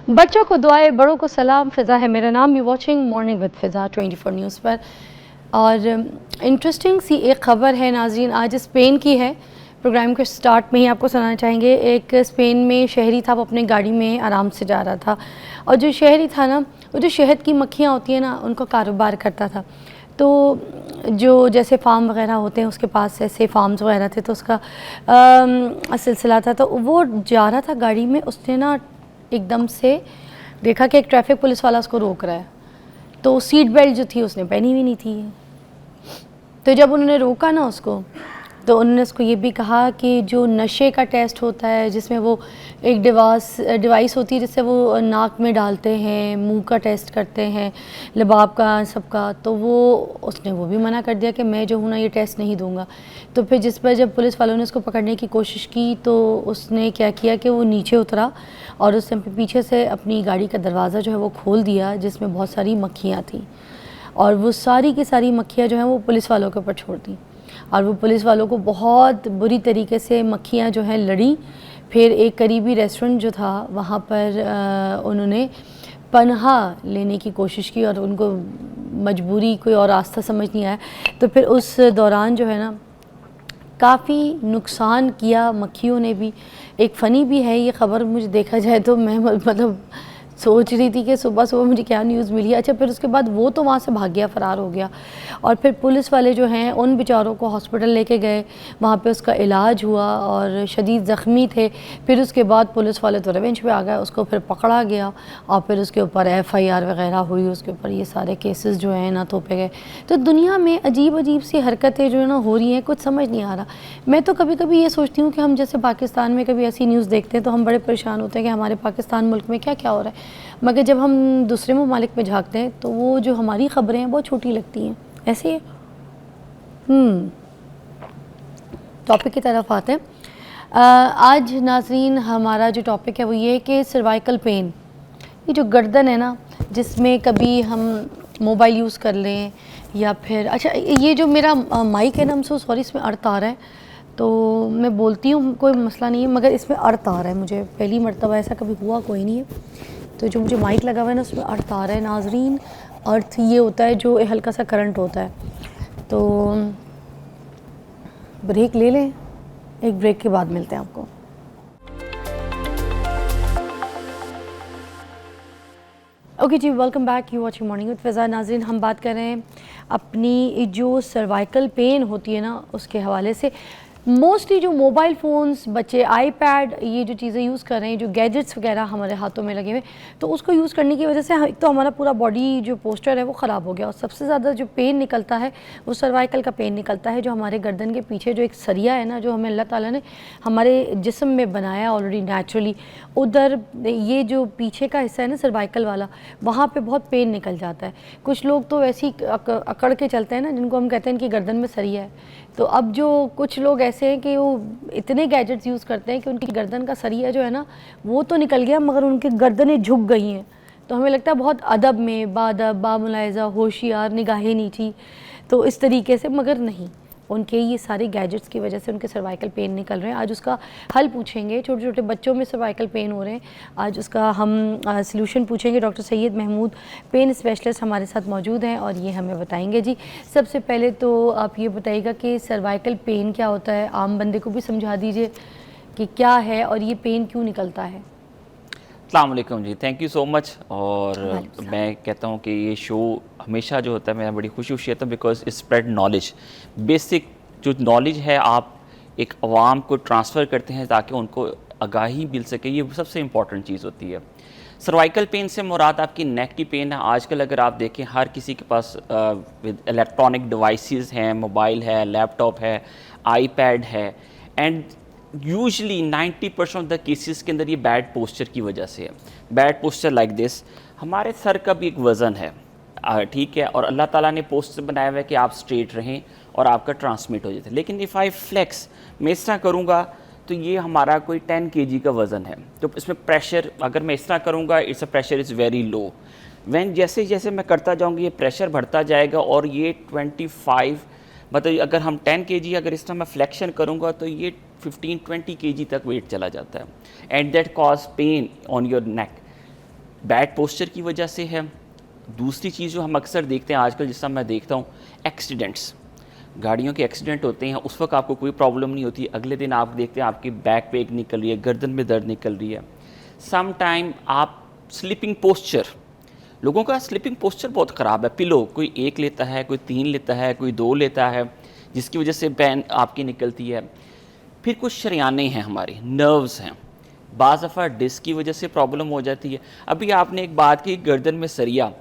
बच्चों को दुआएं, बड़ों को सलाम। फ़िज़ा है मेरा नाम। You watching morning with Fiza 24 news पर। और इंटरेस्टिंग सी एक ख़बर है नाज़रीन, आज स्पेन की है। प्रोग्राम के स्टार्ट में ही आपको सुनाना चाहेंगे। एक स्पेन में शहरी था, वो अपनी गाड़ी में आराम से जा रहा था, और जो शहरी था ना, वो जो शहद की मक्खियाँ होती हैं ना, उनको कारोबार करता था। तो जो जैसे फार्म वगैरह होते हैं, उसके पास ऐसे फार्म्स वगैरह थे, तो उसका सिलसिला था। तो वो जा रहा था गाड़ी में, उसने ना एकदम से देखा कि एक ट्रैफिक पुलिस वाला उसको रोक रहा है। तो सीट बेल्ट जो थी उसने पहनी हुई नहीं थी। तो जब उन्होंने रोका ना उसको, तो उन्होंने उसको ये भी कहा कि जो नशे का टेस्ट होता है, जिसमें वो एक डिवाइस होती है जिससे वो नाक में डालते हैं, मुंह का टेस्ट करते हैं, लबाब का, सबका, तो वो उसने वो भी मना कर दिया कि मैं जो हूँ ना ये टेस्ट नहीं दूंगा। तो फिर जिस पर जब पुलिस वालों ने उसको पकड़ने की कोशिश की, तो उसने क्या किया कि वो नीचे उतरा और उसने पीछे से अपनी गाड़ी का दरवाज़ा जो है वो खोल दिया, जिसमें बहुत सारी मक्खियाँ थीं, और वो सारी की सारी मक्खियाँ जो हैं वो पुलिस वालों के ऊपर छोड़ दी। और वो पुलिस वालों को बहुत बुरी तरीके से मक्खियाँ जो हैं लड़ी। फिर एक करीबी रेस्टोरेंट जो था वहाँ पर उन्होंने पनाह लेने की कोशिश की, और उनको मजबूरी कोई और रास्ता समझ नहीं आया। तो फिर उस दौरान जो है ना, काफ़ी नुकसान किया मक्खियों ने भी। एक फ़नी भी है ये ख़बर, मुझे देखा जाए तो मैं मतलब सोच रही थी कि सुबह सुबह मुझे क्या न्यूज़ मिली। अच्छा, फिर उसके बाद वो तो वहाँ से भाग गया, फ़रार हो गया। और फिर पुलिस वाले जो हैं उन बेचारों को हॉस्पिटल लेके गए, वहाँ पे उसका इलाज हुआ और शदीद ज़ख्मी थे। फिर उसके बाद पुलिस वाले तो रिवेंज पे आ गए, उसको फिर पकड़ा गया और फिर उसके ऊपर FIR वगैरह हुई, उसके ऊपर ये सारे केसेस जो हैं ना थोपे गए। तो दुनिया में अजीब अजीब सी हरकतें जो है ना हो रही हैं, कुछ समझ नहीं आ रहा। मैं तो कभी कभी ये सोचती हूँ कि हम जैसे पाकिस्तान में कभी ऐसी न्यूज़ देखते हैं तो हम बड़े परेशान होते हैं कि हमारे पाकिस्तान मुल्क में क्या क्या हो रहा है, मगर जब हम दूसरे ममालिक में झांकते हैं तो वो जो हमारी ख़बरें हैं बहुत छोटी लगती हैं। ऐसे ही टॉपिक की तरफ आते हैं। आज नाज़रीन हमारा जो टॉपिक है वो ये है कि सर्वाइकल पेन, ये जो गर्दन है ना, जिसमें कभी हम मोबाइल यूज़ कर लें या फिर, अच्छा ये जो मेरा माइक है ना, हम सो सॉरी, इसमें अर्थ आ रहा है, तो मैं बोलती हूँ कोई मसला नहीं है, मगर इसमें अर्थ आ रहा है। मुझे पहली मरतबा, ऐसा कभी हुआ कोई नहीं है। तो जो मुझे माइक लगा हुआ है ना, उसमें अर्थ आ रहा है नाज़रीन। अर्थ ये होता है जो हल्का सा करंट होता है। तो ब्रेक ले लें, एक ब्रेक के बाद मिलते हैं आपको। ओके जी, welcome back, you watching morning with Fiza. नाज़रीन हम बात कर रहे हैं अपनी जो सर्वाइकल पेन होती है ना, उसके हवाले से। मोस्टली जो मोबाइल फ़ोन्स, बच्चे आईपैड, ये जो चीज़ें यूज़ कर रहे हैं, जो गैजेट्स वगैरह हमारे हाथों में लगे हुए, तो उसको यूज़ करने की वजह से एक तो हमारा पूरा बॉडी जो पोस्चर है वो ख़राब हो गया, और सबसे ज़्यादा जो पेन निकलता है वो सर्वाइकल का पेन निकलता है, जो हमारे गर्दन के पीछे जो एक सरिया है ना, जो हमें अल्लाह ताला ने हमारे जिस्म में बनाया ऑलरेडी नेचुरली, उधर ये जो पीछे का हिस्सा है ना सर्वाइकल वाला, वहाँ पे बहुत पेन निकल जाता है। कुछ लोग तो ऐसे ही अकड़ के चलते हैं ना, जिनको हम कहते हैं इनकी गर्दन में सरिया है। तो अब जो कुछ लोग ऐसे हैं कि वो इतने गैजेट्स यूज़ करते हैं कि उनकी गर्दन का सरिया जो है ना वो तो निकल गया, मगर उनकी गर्दनें झुक गई हैं। तो हमें लगता है बहुत अदब में, बादब, बामुलाइज़ा, होशियार, निगाहें नीची, तो इस तरीके से, मगर नहीं, उनके ये सारे गैजेट्स की वजह से उनके सर्वाइकल पेन निकल रहे हैं। आज उसका हल पूछेंगे। छोटे छोटे बच्चों में सर्वाइकल पेन हो रहे हैं, आज उसका हम सलूशन पूछेंगे। Doctor Syed Mahmood, pain specialist, हमारे साथ मौजूद हैं और ये हमें बताएंगे। जी, सबसे पहले तो आप ये बताइएगा कि सर्वाइकल पेन क्या होता है, आम बंदे को भी समझा दीजिए कि क्या है और ये पेन क्यों निकलता है। अस्सलाम वालेकुम जी, थैंक यू सो मच। और मैं कहता हूँ कि ये शो हमेशा जो होता है मैं बड़ी खुशी होता हूँ, because it spread knowledge. Basic जो नॉलेज है आप एक अवाम को ट्रांसफ़र करते हैं ताकि उनको आगाही मिल सके, ये सबसे इम्पॉर्टेंट चीज़ होती है। सर्वाइकल पेन से मुराद आपकी नेक की पेन है। आजकल अगर आप देखें हर किसी के पास विद इलेक्ट्रॉनिक डिवाइसेस हैं, मोबाइल है, लैपटॉप है, आईपैड है, and usually 90% of the cases के अंदर ये बैड पोस्चर की वजह से है। बैड पोस्चर लाइक दिस, हमारे सर का भी एक वज़न है, ठीक है, और अल्लाह ताला ने पोस्चर बनाया हुआ है कि आप स्ट्रेट रहें और आपका ट्रांसमिट हो जाता है। लेकिन इफ़ आई फ्लेक्स, मैं इस तरह करूँगा तो ये हमारा कोई 10 kg का वज़न है, तो इसमें प्रेशर, अगर मैं इस तरह करूँगा, it's a pressure is very low. When जैसे जैसे मैं करता जाऊँगा ये प्रेशर बढ़ता जाएगा, और ये 25, मतलब अगर हम 10 kg अगर इस तरह मैं फ्लेक्शन करूँगा तो ये 15-20 kg तक वेट चला जाता है, and that cause pain on your neck. Bad posture की वजह से है। दूसरी चीज़ जो हम अक्सर देखते हैं आजकल, जिसका मैं देखता हूँ, एक्सीडेंट्स, गाड़ियों के एक्सीडेंट होते हैं, उस वक्त आपको कोई प्रॉब्लम नहीं होती, अगले दिन आप देखते हैं आपकी बैक पे एक निकल रही है, गर्दन में दर्द निकल रही है। सम टाइम आप स्लीपिंग पोस्चर, लोगों का स्लीपिंग पोस्चर बहुत ख़राब है, पिलो कोई एक लेता है, कोई 3 लेता है, कोई 2 लेता है, जिसकी वजह से पेन आपकी निकलती है। फिर कुछ शरियाने हैं, हमारी नर्व्स हैं, बाज़ दफ़ा डिस्क की वजह से प्रॉब्लम हो जाती है। अभी आपने एक बात की, गर्दन में सरिया,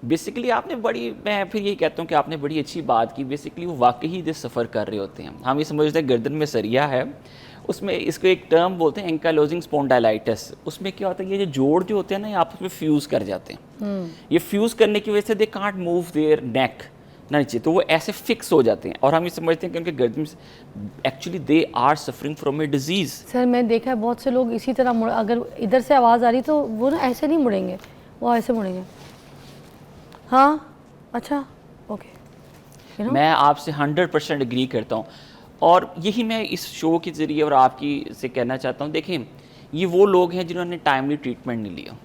बेसिकली आपने बड़ी, मैं फिर ये कहता हूँ कि आपने बड़ी अच्छी बात की। बेसिकली वो वाकई ही सफ़र कर रहे होते हैं, हम ये समझते हैं गर्दन में सरिया है, उसमें इसको एक टर्म बोलते हैं एंकालोजिंग स्पॉन्डाइलाइटिस। उसमें क्या होता है, ये जो जोड़ जो होते हैं ना, ये आपस में फ्यूज़ कर जाते हैं। ये फ्यूज़ करने की वजह से they can't move their neck ना नीचे, तो वो ऐसे फिक्स हो जाते हैं और हम ये समझते हैं कि उनके गर्दन में actually they are suffering from a disease. Sir मैं देखा है बहुत से लोग इसी तरह मुड़, अगर इधर से आवाज़ आ रही तो वो ना ऐसे नहीं मुड़ेंगे, वो ऐसे मुड़ेंगे। हाँ अच्छा, ओके। मैं आपसे 100% एग्री करता हूँ, और यही मैं इस शो के ज़रिए और आपकी से कहना चाहता हूँ। देखें, ये वो लोग हैं जिन्होंने टाइमली ट्रीटमेंट नहीं लिया।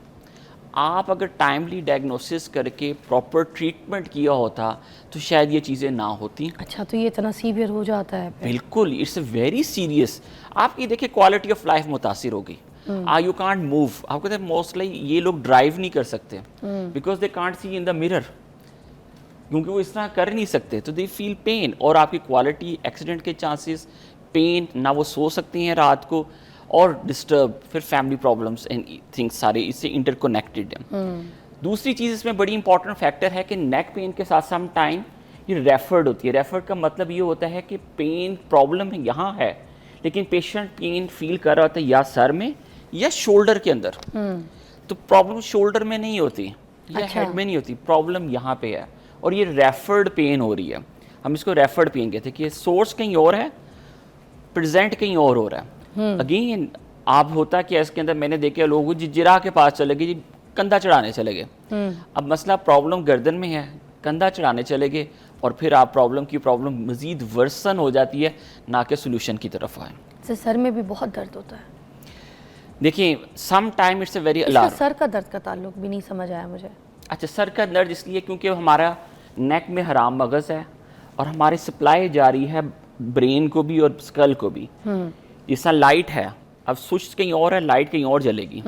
आप अगर टाइमली डायग्नोसिस करके प्रॉपर ट्रीटमेंट किया होता तो शायद ये चीज़ें ना होती। अच्छा, तो ये इतना सीवियर हो जाता है? बिल्कुल, इट्स अ वेरी सीरियस। आपकी देखिए क्वालिटी ऑफ लाइफ मुतासिर होगी, यू कांट मूव। आपको कहते हैं मोस्टली ये लोग ड्राइव नहीं कर सकते because they can't see in the mirror, क्योंकि वो इस तरह कर नहीं सकते, तो दे फील पेन। और आपकी क्वालिटी, एक्सीडेंट के चांसेस, पेन, ना वो सो सकती हैं रात को, और डिस्टर्ब, फिर फैमिली प्रॉब्लम्स एंड थिंग्स सारे इससे इंटरकनेक्टेड हैं। दूसरी चीज़ इसमें बड़ी इंपॉर्टेंट फैक्टर है कि नेक पेन के साथ सम टाइम ये रेफर्ड होती है। रेफर्ड का मतलब ये होता है कि पेन प्रॉब्लम यहाँ है, लेकिन पेशेंट पेन फील कर रहा होता है या सर में या शोल्डर के अंदर। तो प्रॉब्लम शोल्डर में नहीं होती या हेड में नहीं होती, प्रॉब्लम यहाँ पे है, और ये रेफर्ड पेन हो रही है। हम इसको रेफर्ड पेन कहते हैं कि सोर्स कहीं और है, प्रेजेंट कहीं और हो रहा है। अगेन आप होता कि इसके अंदर मैंने देखे लोग जिरा के पास चले गए, जी कंधा चढ़ाने चले गए। अब मसला प्रॉब्लम गर्दन में है, कंधा चढ़ाने चले गए, और फिर आप प्रॉब्लम मज़ीद वर्सन हो जाती है, ना कि सोल्यूशन की तरफ आए। सर में भी बहुत दर्द होता है। देखिए some time it's a very alarm. सर का दर्द का ताल्लुक भी नहीं समझ आया मुझे। अच्छा, सर का दर्द इसलिए क्योंकि हमारा नेक में हराम मगज़ है और हमारी सप्लाई जा रही है ब्रेन को भी और स्कल को भी। जैसा लाइट है, अब स्विच कहीं और है, लाइट कहीं और जलेगी,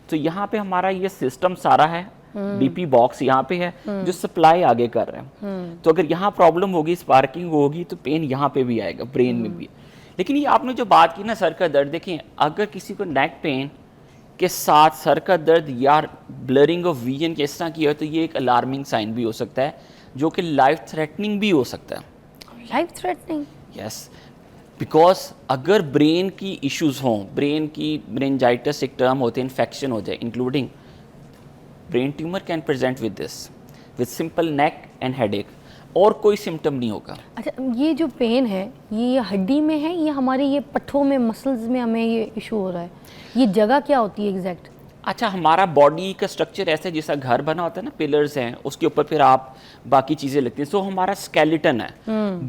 तो यहाँ पे हमारा ये सिस्टम सारा है, डीपी बॉक्स यहाँ पे है जो सप्लाई आगे कर रहे हैं। तो अगर यहाँ प्रॉब्लम होगी, स्पार्किंग होगी, तो पेन यहाँ पे भी आएगा, ब्रेन में भी। लेकिन ये आपने जो बात की ना सर का दर्द, देखिए अगर किसी को नेक पेन के साथ सर का दर्द या ब्लरिंग ऑफ विजन के इस तरह की है, तो ये एक अलार्मिंग साइन भी हो सकता है, जो कि लाइफ थ्रेटनिंग भी हो सकता है। Life threatening? यस, बिकॉज अगर ब्रेन की इश्यूज हों, ब्रेन की ब्रेनजाइटिस एक टर्म होते हैं, इन्फेक्शन हो जाए, including brain tumour can present with this, with simple neck and headache, और कोई सिम्टम नहीं होगा। अच्छा, ये जो पेन है ये हड्डी में है या हमारे ये पट्ठों में, मसल्स में हमें ये इशू हो रहा है? ये जगह क्या होती है एग्जैक्ट? अच्छा, हमारा बॉडी का स्ट्रक्चर ऐसा है जैसा घर बना होता है ना, पिलर्स हैं, उसके ऊपर फिर आप बाकी चीज़ें लगती हैं। सो हमारा स्केलेटन है,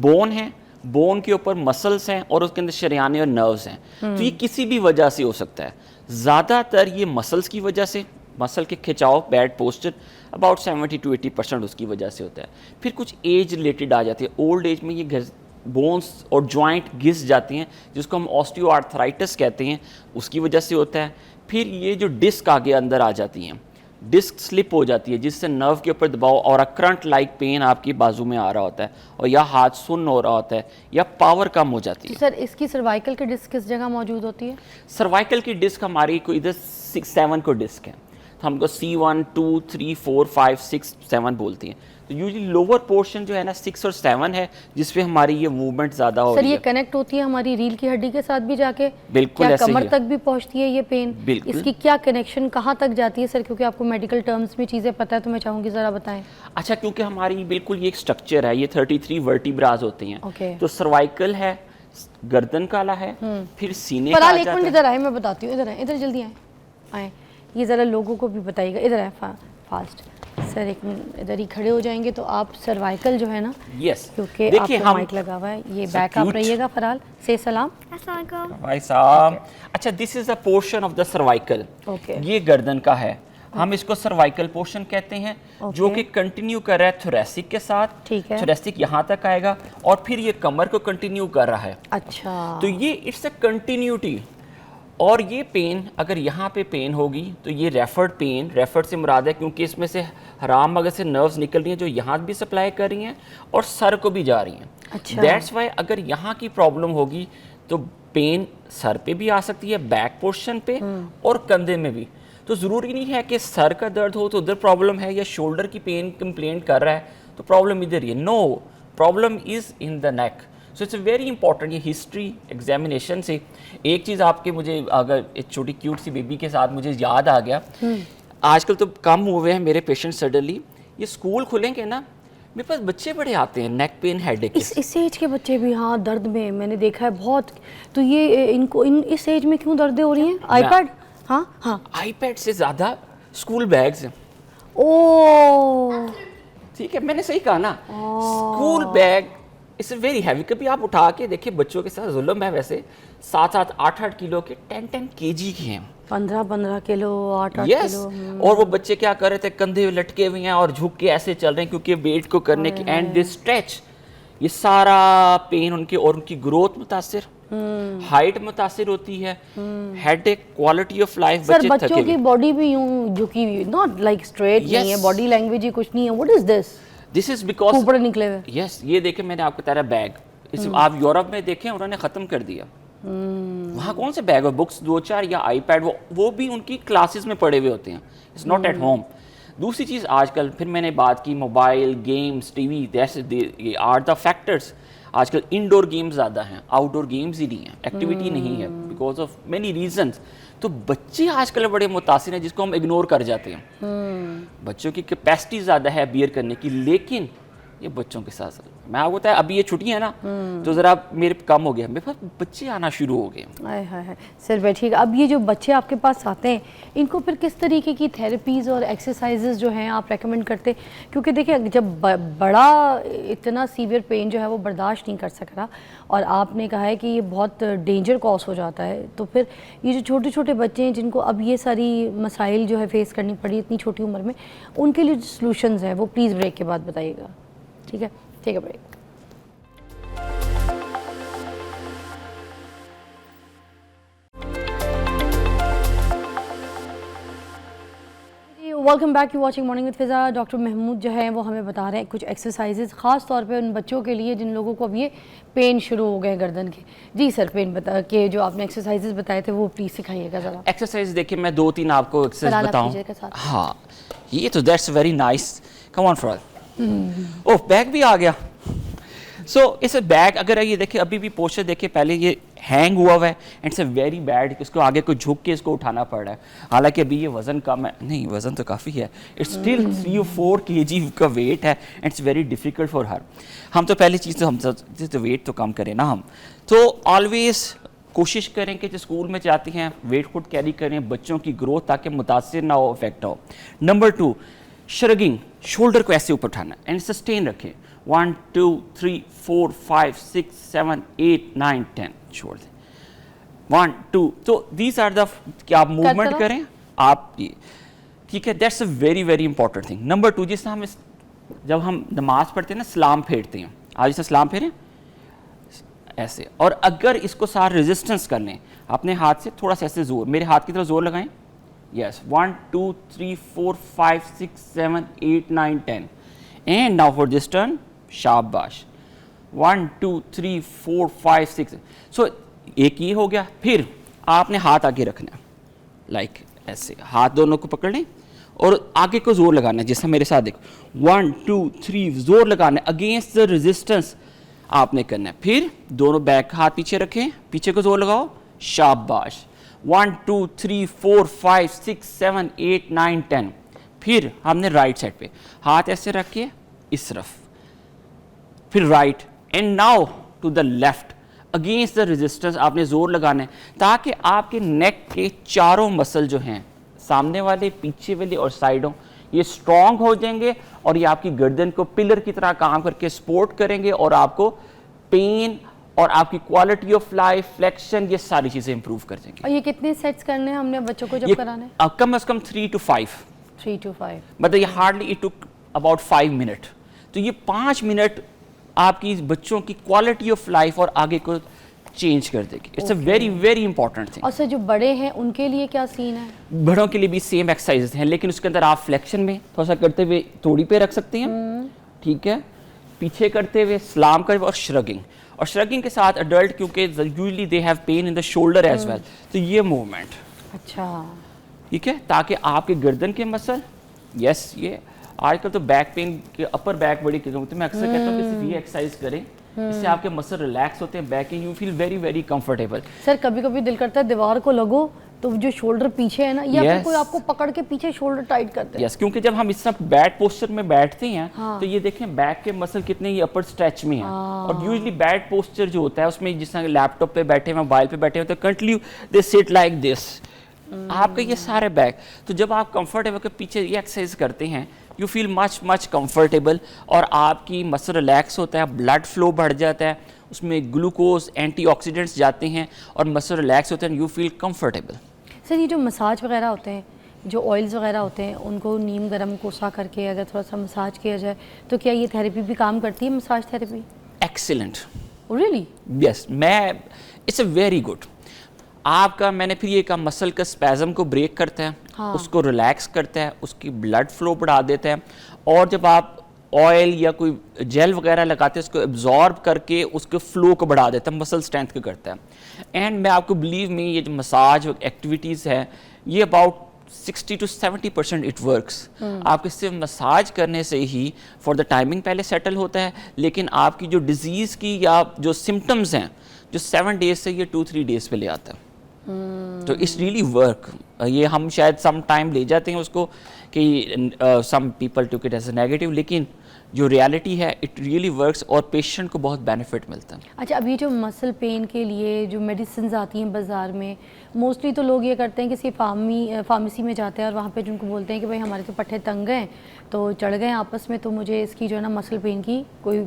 बोन है, बोन के ऊपर मसल्स हैं, और उसके अंदर शरियाने और नर्व्स हैं। तो ये किसी भी वजह से हो सकता है, ज़्यादातर ये मसल्स की वजह से, मसल के खिंचाव, बैड पोस्चर, अबाउट 70 to 80% उसकी वजह से होता है। फिर कुछ एज रिलेटेड आ जाती है, ओल्ड एज में ये बोन्स और जॉइंट घिस जाती हैं, जिसको हम ऑस्टियोआर्थराइटिस कहते हैं, उसकी वजह से होता है। फिर ये जो डिस्क आगे अंदर आ जाती हैं, डिस्क स्लिप हो जाती है, जिससे नर्व के ऊपर दबाव और करंट लाइक पेन आपकी बाजू में आ रहा होता है, और या हाथ सुन्न हो रहा होता है, या पावर कम हो जाती है। सर इसकी सर्वाइकल की डिस्क किस जगह मौजूद होती है? सर्वाइकल की डिस्क हमारी को इधर 6-7 को डिस्क है, तो हमको C1, 2, 3, 4, 5, 6, 7 बोलती हैं। तो यूजुअली लोअर पोर्शन जो है ना 6 और 7 है, जिसपे हमारी ये मूवमेंट ज़्यादा हो रही है। सर ये कनेक्ट होती है हमारी रीढ़ की हड्डी के साथ भी जाके? बिल्कुल, क्या कमर तक भी पहुंचती है ये पेन? बिल्कुल। इसकी क्या कनेक्शन, कहाँ तक जाती है सर? क्योंकि आपको मेडिकल टर्म्स में चीज़ें पता है, तो मैं चाहूँगी ज़रा बताएं। अच्छा, क्योंकि हमारी बिल्कुल ये एक स्ट्रक्चर है, ये 33 वर्टिब्रास होती हैं। Okay. तो सर्वाइकल है, गर्दन काला है, फिर सीने का आ फरहाल एक जाता मिनट है। इधर आए, मैं बताती हूँ। इधर आए, इधर जल्दी आए, ये ज़रा लोगों को भी बताइएगा। इधर आए फास्ट सर, एक मिनट इधर ही खड़े हो जाएंगे तो आप। सर्वाइकल जो है ना, यस, क्योंकि देखिए आपको हम माइक लगा हुआ है, ये बैक आप रहिएगा। फरहाल से सलाम। भाई साहब। अच्छा, this is a portion of the cervical. Okay. ये गर्दन का है। हम इसको सर्वाइकल पोर्शन कहते हैं, जो कि कंटिन्यू कर रहा है थोरेसिक के साथ। ठीक है। थोरेसिक यहाँ तक आएगा और फिर ये कमर को कंटिन्यू कर रहा है। अच्छा, तो ये इट्स अ कंटिन्यूटी। और ये पेन, अगर यहाँ पे पेन होगी तो ये रेफर्ड पेन, रेफर्ड से मुराद है क्योंकि इसमें से हराम मगज से नर्व्स निकल रही हैं जो यहाँ भी सप्लाई कर रही हैं और सर को भी जा रही हैं। अच्छा। दैट्स वाई अगर यहाँ की प्रॉब्लम होगी तो पेन सर पे भी आ सकती है, बैक पोर्शन पे और कंधे में भी। तो ज़रूरी नहीं है कि सर का दर्द हो तो उधर प्रॉब्लम है, या शोल्डर की पेन कंप्लेंट कर रहा है तो प्रॉब्लम इधर ही है। No, problem is in the neck. So it's very important. ये हिस्ट्री एग्जामिनेशन से एक चीज़ आपके, मुझे अगर एक छोटी क्यूट सी बेबी के साथ मुझे याद आ गया, आजकल तो कम हुए हैं मेरे पेशेंट सडनली, ये स्कूल खुलेंगे ना, मेरे पास बच्चे बड़े आते हैं नेक पेन, हेडेक। इस एज के बच्चे भी, हाँ, दर्द में मैंने देखा है बहुत। तो ये इनको इस एज में क्यों दर्दें हो रही हैं? आईपैड? हाँ हाँ, आईपैड से ज़्यादा स्कूल बैग्स हैं। ओ ठीक है, मैंने सही कहा ना, school bag it's very heavy. कभी आप उठा के देखिए, बच्चों के साथ जुल्म है वैसे। 7-7, 8-8 किलो के, 10-10 kg के हैं। 15-15 किलो, 8-8 Yes. किलो। और वो बच्चे क्या कर रहे थे, कंधे लटके हुए हैं और झुक के ऐसे चल रहे हैं क्योंकि वेट को करने की, एंड दे स्ट्रेच। ये सारा पेन उनके, और उनकी ग्रोथ मुतासिर, हाइट मुतासिर होती है, headache, quality of life. Sir, बच्चों की बॉडी भी यूं झुकी हुई, नॉट लाइक स्ट्रेट नहीं है, बॉडी लैंग्वेज ही कुछ नहीं है। What is this? This is because ऊपर निकले हुए। यस, ये देखें, मैंने आपको बताया बैग, इस आप यूरोप में देखें उन्होंने ख़त्म कर दिया। वहाँ कौन से बैग और बुक्स 2-4 या आईपैड, वो भी उनकी क्लासेस में पड़े हुए होते हैं, इट्स नॉट एट होम। दूसरी चीज़ आजकल, फिर मैंने बात की मोबाइल गेम्स, टीवी, ये आर द फैक्टर्स। आजकल इंडोर गेम्स ज़्यादा हैं, आउटडोर गेम्स ही नहीं है, एक्टिविटी नहीं है, बिकॉज ऑफ मेनी रीजंस। तो बच्चे आजकल बड़े मुतासिर हैं, जिसको हम इग्नोर कर जाते हैं। बच्चों की कैपेसिटी ज़्यादा है बियर करने की, लेकिन ये बच्चों के साथ मैं आपको बताया, अभी ये छुट्टियां है ना, तो ज़रा मेरे कम हो गया, मेरे पास बच्चे आना शुरू हो गए। हाय हाय हाय, सर बैठिए। अब ये जो बच्चे आपके पास आते हैं, इनको फिर किस तरीके की थेरेपीज़ और एक्सरसाइजेज जो हैं आप रेकमेंड करते हैं? क्योंकि देखिए, जब बड़ा इतना सीवियर पेन जो है वो बर्दाश्त नहीं कर सक रहा, और आपने कहा है कि ये बहुत डेंजर कॉज हो जाता है, तो फिर ये जो छोटे छोटे बच्चे हैं जिनको अब ये सारी मसाइल जो है फेस करनी पड़ी इतनी छोटी उम्र में, उनके लिए जो सॉल्यूशंस हैं वो प्लीज़ ब्रेक के बाद बताइएगा। ठीक है, ठीक है, break. Welcome back, you watching morning with Fiza. Doctor Mahmood जो है वो हमें बता रहे हैं कुछ एक्सरसाइजेज, ख़ास तौर पे उन बच्चों के लिए जिन लोगों को अब ये पेन शुरू हो गए गर्दन के। जी सर, पेन बता के जो आपने एक्सरसाइजेज बताए थे वो प्लीज़ सिखाइएगा ज़रा। एक्सरसाइज देखिए, मैं 2-3 आपको एक्सरसाइज बताऊं। साथ। हाँ, ये तो that's very nice, come on for. Oh, bag भी आ गया। सो इस बैग, अगर ये देखिए, अभी भी पोस्चर देखिए, पहले ये हैंग हुआ हुआ है एंड इट्स वेरी बैड, इसको आगे को झुक के इसको उठाना पड़ रहा है। हालांकि अभी ये वज़न कम है, नहीं वज़न तो काफ़ी है, इट्स स्टिल 3-4 kg का वेट है and it's very difficult for her. हम तो पहली चीज़ तो हम तो वेट तो कम करें ना, हम तो ऑलवेज कोशिश करें कि जो स्कूल में जाती हैं वेट खुद कैरी करें, बच्चों की ग्रोथ ताकि मुतासिर ना हो, इफेक्ट हो। नंबर 2, श्रगिंग, शोल्डर को ऐसे ऊपर उठाना एंड सस्टेन रखें। 1 2 3 4 5 6 7 8 9 10, छोड़ दें। 1 2, तो दीज आर द, क्या आप मूवमेंट करें आप ये, ठीक है, that's a very very important thing. Number 2, जिस हम जब हम नमाज पढ़ते हैं ना, सलाम फेरते हैं, आज इसे सलाम फेरें ऐसे, और अगर इसको सारा रेजिस्टेंस कर लें, अपने हाथ से थोड़ा सा ऐसे जोर, मेरे हाथ की तरफ जोर लगाएं। Yes, 1 2 3 4 5 6 7 8 9 10, and now for this turn, शाबाश, 1 2 3 4 5 6। सो एक ये हो गया। फिर आपने हाथ आगे रखना, लाइक ऐसे, हाथ दोनों को पकड़ लें और आगे को जोर लगाना है, जैसा मेरे साथ देखो, 1 2 3 जोर लगाना है, अगेंस्ट द रेजिस्टेंस आपने करना है। फिर दोनों बैक हाथ पीछे रखें, पीछे को जोर लगाओ, शाबाश, 1 2 3 4 5 6 7 8 9 10। फिर हमने राइट साइड पे हाथ ऐसे रख के इस तरफ, फिर right, and now to the left, against the resistance आपने जोर लगाना है, ताकि आपके नेक के चारों मसल जो हैं, सामने वाले, पीछे वाले और साइडों, ये स्ट्रॉन्ग हो जाएंगे और ये आपकी गर्दन को पिलर की तरह काम करके सपोर्ट करेंगे और आपको पेन और आपकी क्वालिटी ऑफ लाइफ, फ्लेक्शन, ये सारी चीज़ें इंप्रूव कर देंगे। और ये कितने सेट्स करने हैं हमने बच्चों को जब कराना है? कम से कम 3 to 5 3 to 5 मतलब ये hardly it took about 5 minute. तो ये 5 मिनट आपकी बच्चों की क्वालिटी ऑफ लाइफ और आगे को चेंज कर देगी। It's a very very important thing. और सर जो बड़े हैं उनके लिए क्या सीन है? बड़ों के लिए भी सेम एक्सरसाइजेस हैं, लेकिन उसके अंदर आप फ्लेक्शन में थोड़ा सा करते हुए थोड़ी पे रख सकते हैं, ठीक है, पीछे करते हुए सलाम कर, और श्रगिंग। और श्रगिंग के साथ अडल्ट क्योंकि usually they have pain in the shoulder as well, तो ये मूवमेंट, अच्छा, ठीक है, ताकि आपके गर्दन के मसल, यस, ये आजकल तो बैक पेन के अपर बैक बड़ी की तो मैं अक्सर कहता हूँ कि सिर्फ ये एक्सरसाइज करें, इससे आपके मसल रिलैक्स होते हैं, back you feel very very comfortable. Sir कभी कभी दिल करता है दीवार को लगो तो जो शोल्डर पीछे है ना, या फिर कोई आपको पकड़ के पीछे शोल्डर टाइट करते हैं। यस, क्योंकि जब हम इस तरह बैड पोस्चर में बैठते हैं, हाँ। तो ये देखें बैक के मसल कितने ही अपर स्ट्रेच में हैं। और यूजुअली बैड पोस्चर जो होता है उसमें जिस तरह लैपटॉप पे बैठे हैं, मोबाइल पे बैठे हैं, तो continue they sit like this, आपका ये सारे बैक। तो जब आप कंफर्टेबल के पीछे ये एक्सरसाइज करते हैं, you feel much much comfortable, और आपकी मसल रिलैक्स होता है, ब्लड फ्लो बढ़ जाता है, उसमें ग्लूकोज एंटीऑक्सीडेंट्स जाते हैं और मसल रिलैक्स होते हैं, यू फील कंफर्टेबल। सर ये जो मसाज वगैरह होते हैं, जो ऑयल्स वगैरह होते हैं, उनको नीम गर्म कोसा करके अगर थोड़ा सा मसाज किया जाए तो क्या ये थेरेपी भी काम करती है, massage therapy? Excellent, really? Yes, मैं इट्स अ वेरी गुड। आपका मैंने फिर ये कहा मसल का स्पैज़म को ब्रेक करता है, हाँ। उसको रिलैक्स करता है, उसकी ब्लड फ्लो बढ़ा देता है, और जब आप ऑयल या कोई जेल वगैरह लगाते हैं उसको एब्जॉर्ब करके उसके फ्लो को बढ़ा देता है, मसल स्ट्रेंथ को करता है। एंड मैं आपको बिलीव में ये जो मसाज एक्टिविटीज़ है ये अबाउट 60 to 70% इट वर्क्स। आपके सिर्फ मसाज करने से ही फॉर द टाइमिंग पहले सेटल होता है, लेकिन आपकी जो डिजीज़ की या जो सिम्टम्स हैं जो 7 डेज से ये 2-3 डेज पे ले आता है। तो इट्स रियली वर्क। ये हम शायद सम टाइम ले जाते हैं उसको कि some people took it as a negative, लेकिन जो रियलिटी है इट रियली वर्क्स और पेशेंट को बहुत बेनिफिट मिलता है। अच्छा, अभी जो मसल पेन के लिए जो मेडिसिन आती हैं बाज़ार में, मोस्टली तो लोग ये करते हैं कि किसी फार्मेसी में जाते हैं और वहाँ पे जिनको बोलते हैं कि भाई हमारे तो पट्टे तंग हैं, तो चढ़ गए आपस में, तो मुझे इसकी जो है ना मसल पेन की कोई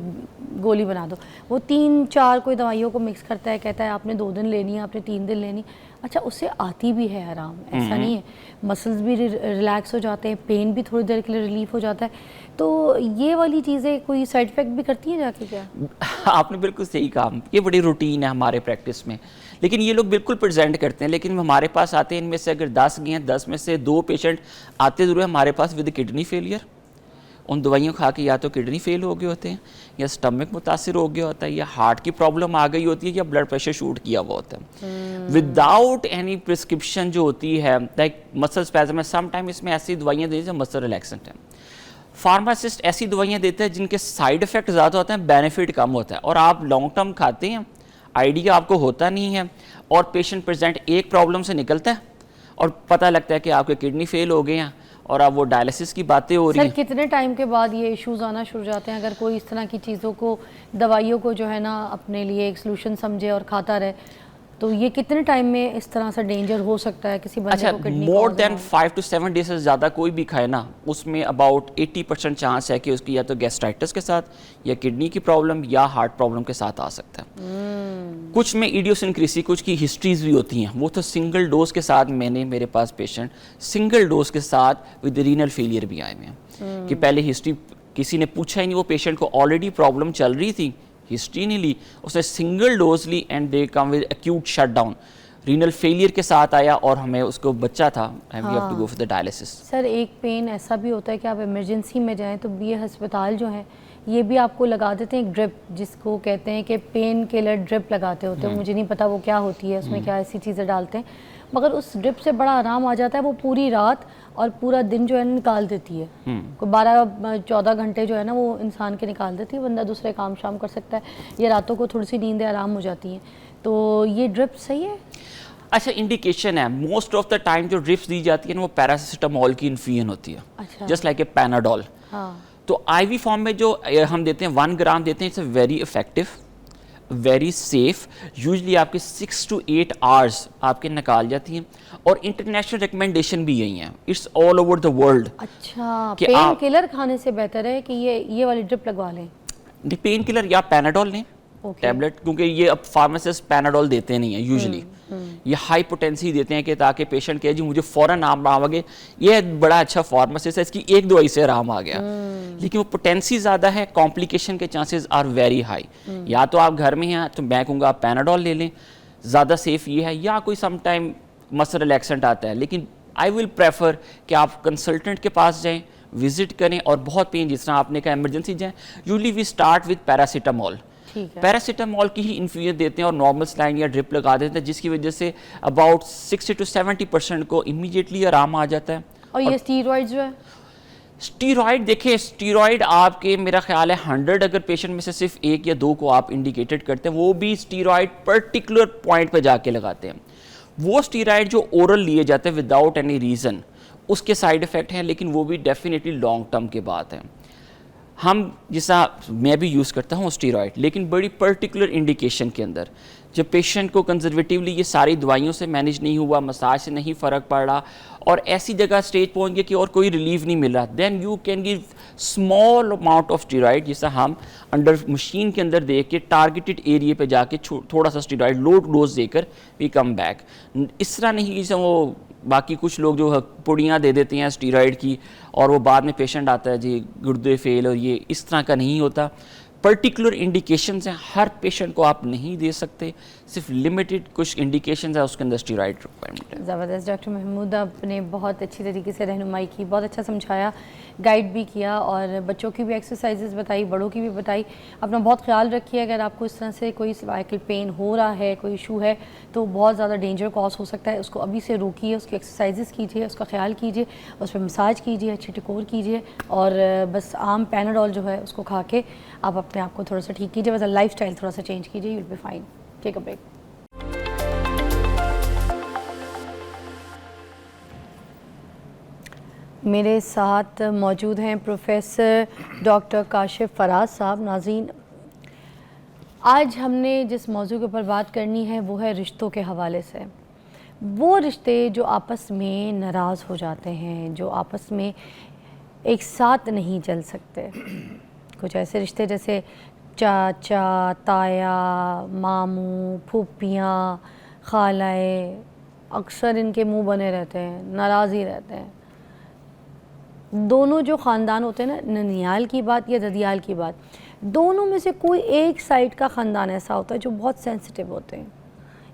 गोली बना दो। वो 3-4 कोई दवाइयों को मिक्स करता है, कहता है आपने 2 दिन लेनी है, आपने 3 दिन लेनी। अच्छा, उससे आती भी है आराम, ऐसा नहीं है, मसल्स भी रिलैक्स हो जाते हैं, पेन भी थोड़ी देर के लिए रिलीफ हो जाता है। तो ये वाली चीज़ें कोई साइड इफ़ेक्ट भी करती हैं जाके क्या? आपने बिल्कुल सही कहा, ये बड़ी रूटीन है हमारे प्रैक्टिस में, लेकिन ये लोग बिल्कुल प्रेजेंट करते हैं। लेकिन हमारे पास आते हैं, इनमें से अगर 10 गए हैं, 10 में से 2 पेशेंट आते ज़रूर है हमारे पास विद किडनी फेलियर। उन दवाइयों खा के या तो किडनी फेल हो गए होते हैं, या स्टमक मुतासिर हो गया होता है, या हार्ट की प्रॉब्लम आ गई होती है, या ब्लड प्रेशर शूट किया हुआ होता है। विदाउट एनी प्रिस्क्रिप्शन जो होती है लाइक मसल स्पैज़म में, सम टाइम इसमें ऐसी दवाइयाँ दी जो मसल रिलैक्सेंट हैं। फार्मासिस्ट ऐसी दवाइयाँ देते हैं जिनके साइड इफ़ेक्ट ज़्यादा होते हैं, बेनिफिट कम होता है, और आप लॉन्ग टर्म खाते हैं, आइडिया आपको होता नहीं है, और पेशेंट प्रेजेंट एक प्रॉब्लम से निकलता है और पता लगता है कि आपके किडनी फेल हो गए हैं और अब वो डायलिसिस की बातें हो रही हैं। सर कितने टाइम के बाद ये इश्यूज आना शुरू हो जाते हैं अगर कोई इस तरह की चीज़ों को, दवाइयों को जो है ना अपने लिए एक सोल्यूशन समझे और खाता रहे, तो ये कितने टाइम में इस तरह से डेंजर हो सकता है किसी बंदे अच्छा, को kidney? More than 5 to 7 days से ज़्यादा कोई भी खाए ना, उसमें अबाउट 80% चांस है कि उसकी या तो गैस्ट्राइटिस के साथ, या किडनी की प्रॉब्लम, या हार्ट प्रॉब्लम के साथ आ सकता है। कुछ में इडियोसिंक्रेसी, कुछ की हिस्ट्रीज भी होती हैं, वो तो सिंगल डोज के साथ, मैंने मेरे पास पेशेंट सिंगल डोज के साथ विद रीनल फेलियर भी आए हुए हैं कि पहले हिस्ट्री किसी ने पूछा ही नहीं, वो पेशेंट को ऑलरेडी प्रॉब्लम चल रही थी, हिस्ट्री नहीं ली, उसने सिंगल डोज ली and they come with acute shutdown, renal failure के साथ आया, और हमें उसको बच्चा था, and we have to go for the dialysis. Sir एक पेन ऐसा भी होता है कि आप इमरजेंसी में जाएं तो ये अस्पताल जो है ये भी आपको लगा देते हैं एक ड्रिप, जिसको कहते हैं कि पेन किलर ड्रिप लगाते होते हैं, मुझे नहीं पता वो क्या होती है, उसमें क्या ऐसी चीज़ें डालते हैं, मगर उस ड्रिप से बड़ा आराम आ जाता है। वो पूरी रात और पूरा दिन जो है निकाल देती है, कोई 12-14 घंटे जो है ना वो इंसान के निकाल देती है, बंदा दूसरे काम शाम कर सकता है, या रातों को थोड़ी सी नींदें आराम हो जाती हैं। तो ये ड्रिप सही है? अच्छा, इंडिकेशन है, मोस्ट ऑफ द टाइम जो ड्रिप्स दी जाती है ना वो पैरासिटामोल की इन्फ्यूजन होती है, अच्छा, जस्ट लाइक ए पैनाडोल। हाँ। तो आईवी फॉर्म में जो हम देते हैं 1 ग्राम देते हैं, it's a very effective, very safe, usually आपके 6 to 8 आवर्स आपके निकाल जाती हैं, और इंटरनेशनल रिकमेंडेशन भी यही है, it's all over the world. अच्छा, पेन किलर खाने से बेहतर है कि ये वाली ड्रिप लगवा लें? पेन किलर या पैनाडोल लें, टैबलेट, क्योंकि ये अब फार्मासिस्ट पैनाडोल देते नहीं है यूजुअली, ये हाई पोटेंसी देते हैं कि ताकि पेशेंट कहे जी मुझे फ़ौरन आराम आ गए, ये बड़ा अच्छा फार्मासिस्ट है, इसकी एक दवाई से आराम आ गया, लेकिन वो पोटेंसी ज़्यादा है, कॉम्प्लिकेशन के चांसेस आर वेरी हाई। या तो आप घर में हैं तो मैं कहूँगा आप पैनाडोल ले लें, ज़्यादा सेफ ये है, या कोई सम टाइम मसल रिलैक्सेंट आता है, लेकिन आई विल प्रेफर कि आप कंसल्टेंट के पास जाएँ, विजिट करें, और बहुत पेन जिस तरह आपने कहा इमरजेंसी जाएँ, usually we start with paracetamol. Paracetamol की ही इन्फ्यूजन देते हैं और नॉर्मल स्लाइन या ड्रिप लगा देते हैं, जिसकी वजह से अबाउट 60 to 70% को इमीडिएटली आराम आ जाता है। और ये स्टीरॉइड जो है, स्टीरॉइड देखिए, स्टीरॉइड आपके मेरा ख्याल है 100 अगर पेशेंट में से सिर्फ 1 या 2 को आप इंडिकेटेड करते हैं, वो भी स्टीरॉइड पर्टिकुलर पॉइंट पे जाके लगाते हैं। वो स्टीरॉइड जो ओरल लिए जाते हैं विदाउट एनी रीज़न, उसके साइड इफ़ेक्ट हैं, लेकिन वो भी डेफिनेटली लॉन्ग टर्म के बात है। हम जैसा मैं भी यूज़ करता हूँ स्टीरॉइड, लेकिन बड़ी पर्टिकुलर इंडिकेशन के अंदर, जब पेशेंट को कंजर्वेटिवली ये सारी दवाइयों से मैनेज नहीं हुआ, मसाज से नहीं फ़र्क पड़ रहा, और ऐसी जगह स्टेज पहुँच गया कि और कोई रिलीफ नहीं मिल रहा, then you can give small amount of steroid, जिससे हम अंडर मशीन के अंदर दे के टारगेटेड एरिया पे जाके थोड़ा सा स्टीरॉइड लो डोज देकर वी कम बैक। इस तरह नहीं कि वो बाकी कुछ लोग जो पुड़ियाँ दे देते हैं स्टीरॉइड की, और वो बाद में पेशेंट आता है जी गुर्दे फेल, और ये इस तरह का नहीं होता। पर्टिकुलर इंडिकेशंस हैं, हर पेशेंट को आप नहीं दे सकते, सिर्फ लिमिटेड कुछ इंडिकेशंस है उसके अंदर स्टीरॉइड रिक्वायरमेंट है। ज़बरदस्त डॉक्टर महमूद, आपने बहुत अच्छी तरीके से रहनुमाई की, बहुत अच्छा समझाया, गाइड भी किया, और बच्चों की भी एक्सरसाइजेज बताई, बड़ों की भी बताई। अपना बहुत ख्याल रखिए, अगर आपको इस तरह से कोई सर्वाइकल पेन हो रहा है, कोई इशू है, तो बहुत ज़्यादा डेंजर कॉज हो सकता है, उसको अभी से रोकिए, उसकी एक्सरसाइजेज कीजिए, उसका ख्याल कीजिए, उस पर मसाज कीजिए, अच्छी टिकोर कीजिए, और बस आम पैनाडोल जो है उसको खा के आप अपने आप को थोड़ा सा ठीक कीजिए, बस लाइफ स्टाइल थोड़ा सा चेंज कीजिए, you will be fine. Take a break. मेरे साथ मौजूद हैं प्रोफेसर डॉक्टर काशिफ फराज साहब। नाज़रीन, आज हमने जिस मौजू के ऊपर बात करनी है वो है रिश्तों के हवाले से। वो रिश्ते जो आपस में नाराज़ हो जाते हैं, जो आपस में एक साथ नहीं चल सकते, कुछ ऐसे रिश्ते जैसे चाचा, ताया, मामू, फूफियाँ, खालाए, अक्सर इनके मुंह बने रहते हैं, नाराज़ ही रहते हैं। दोनों जो ख़ानदान होते हैं ना, ननियाल की बात या ददियाल की बात, दोनों में से कोई एक साइड का ख़ानदान ऐसा होता है जो बहुत सेंसिटिव होते हैं।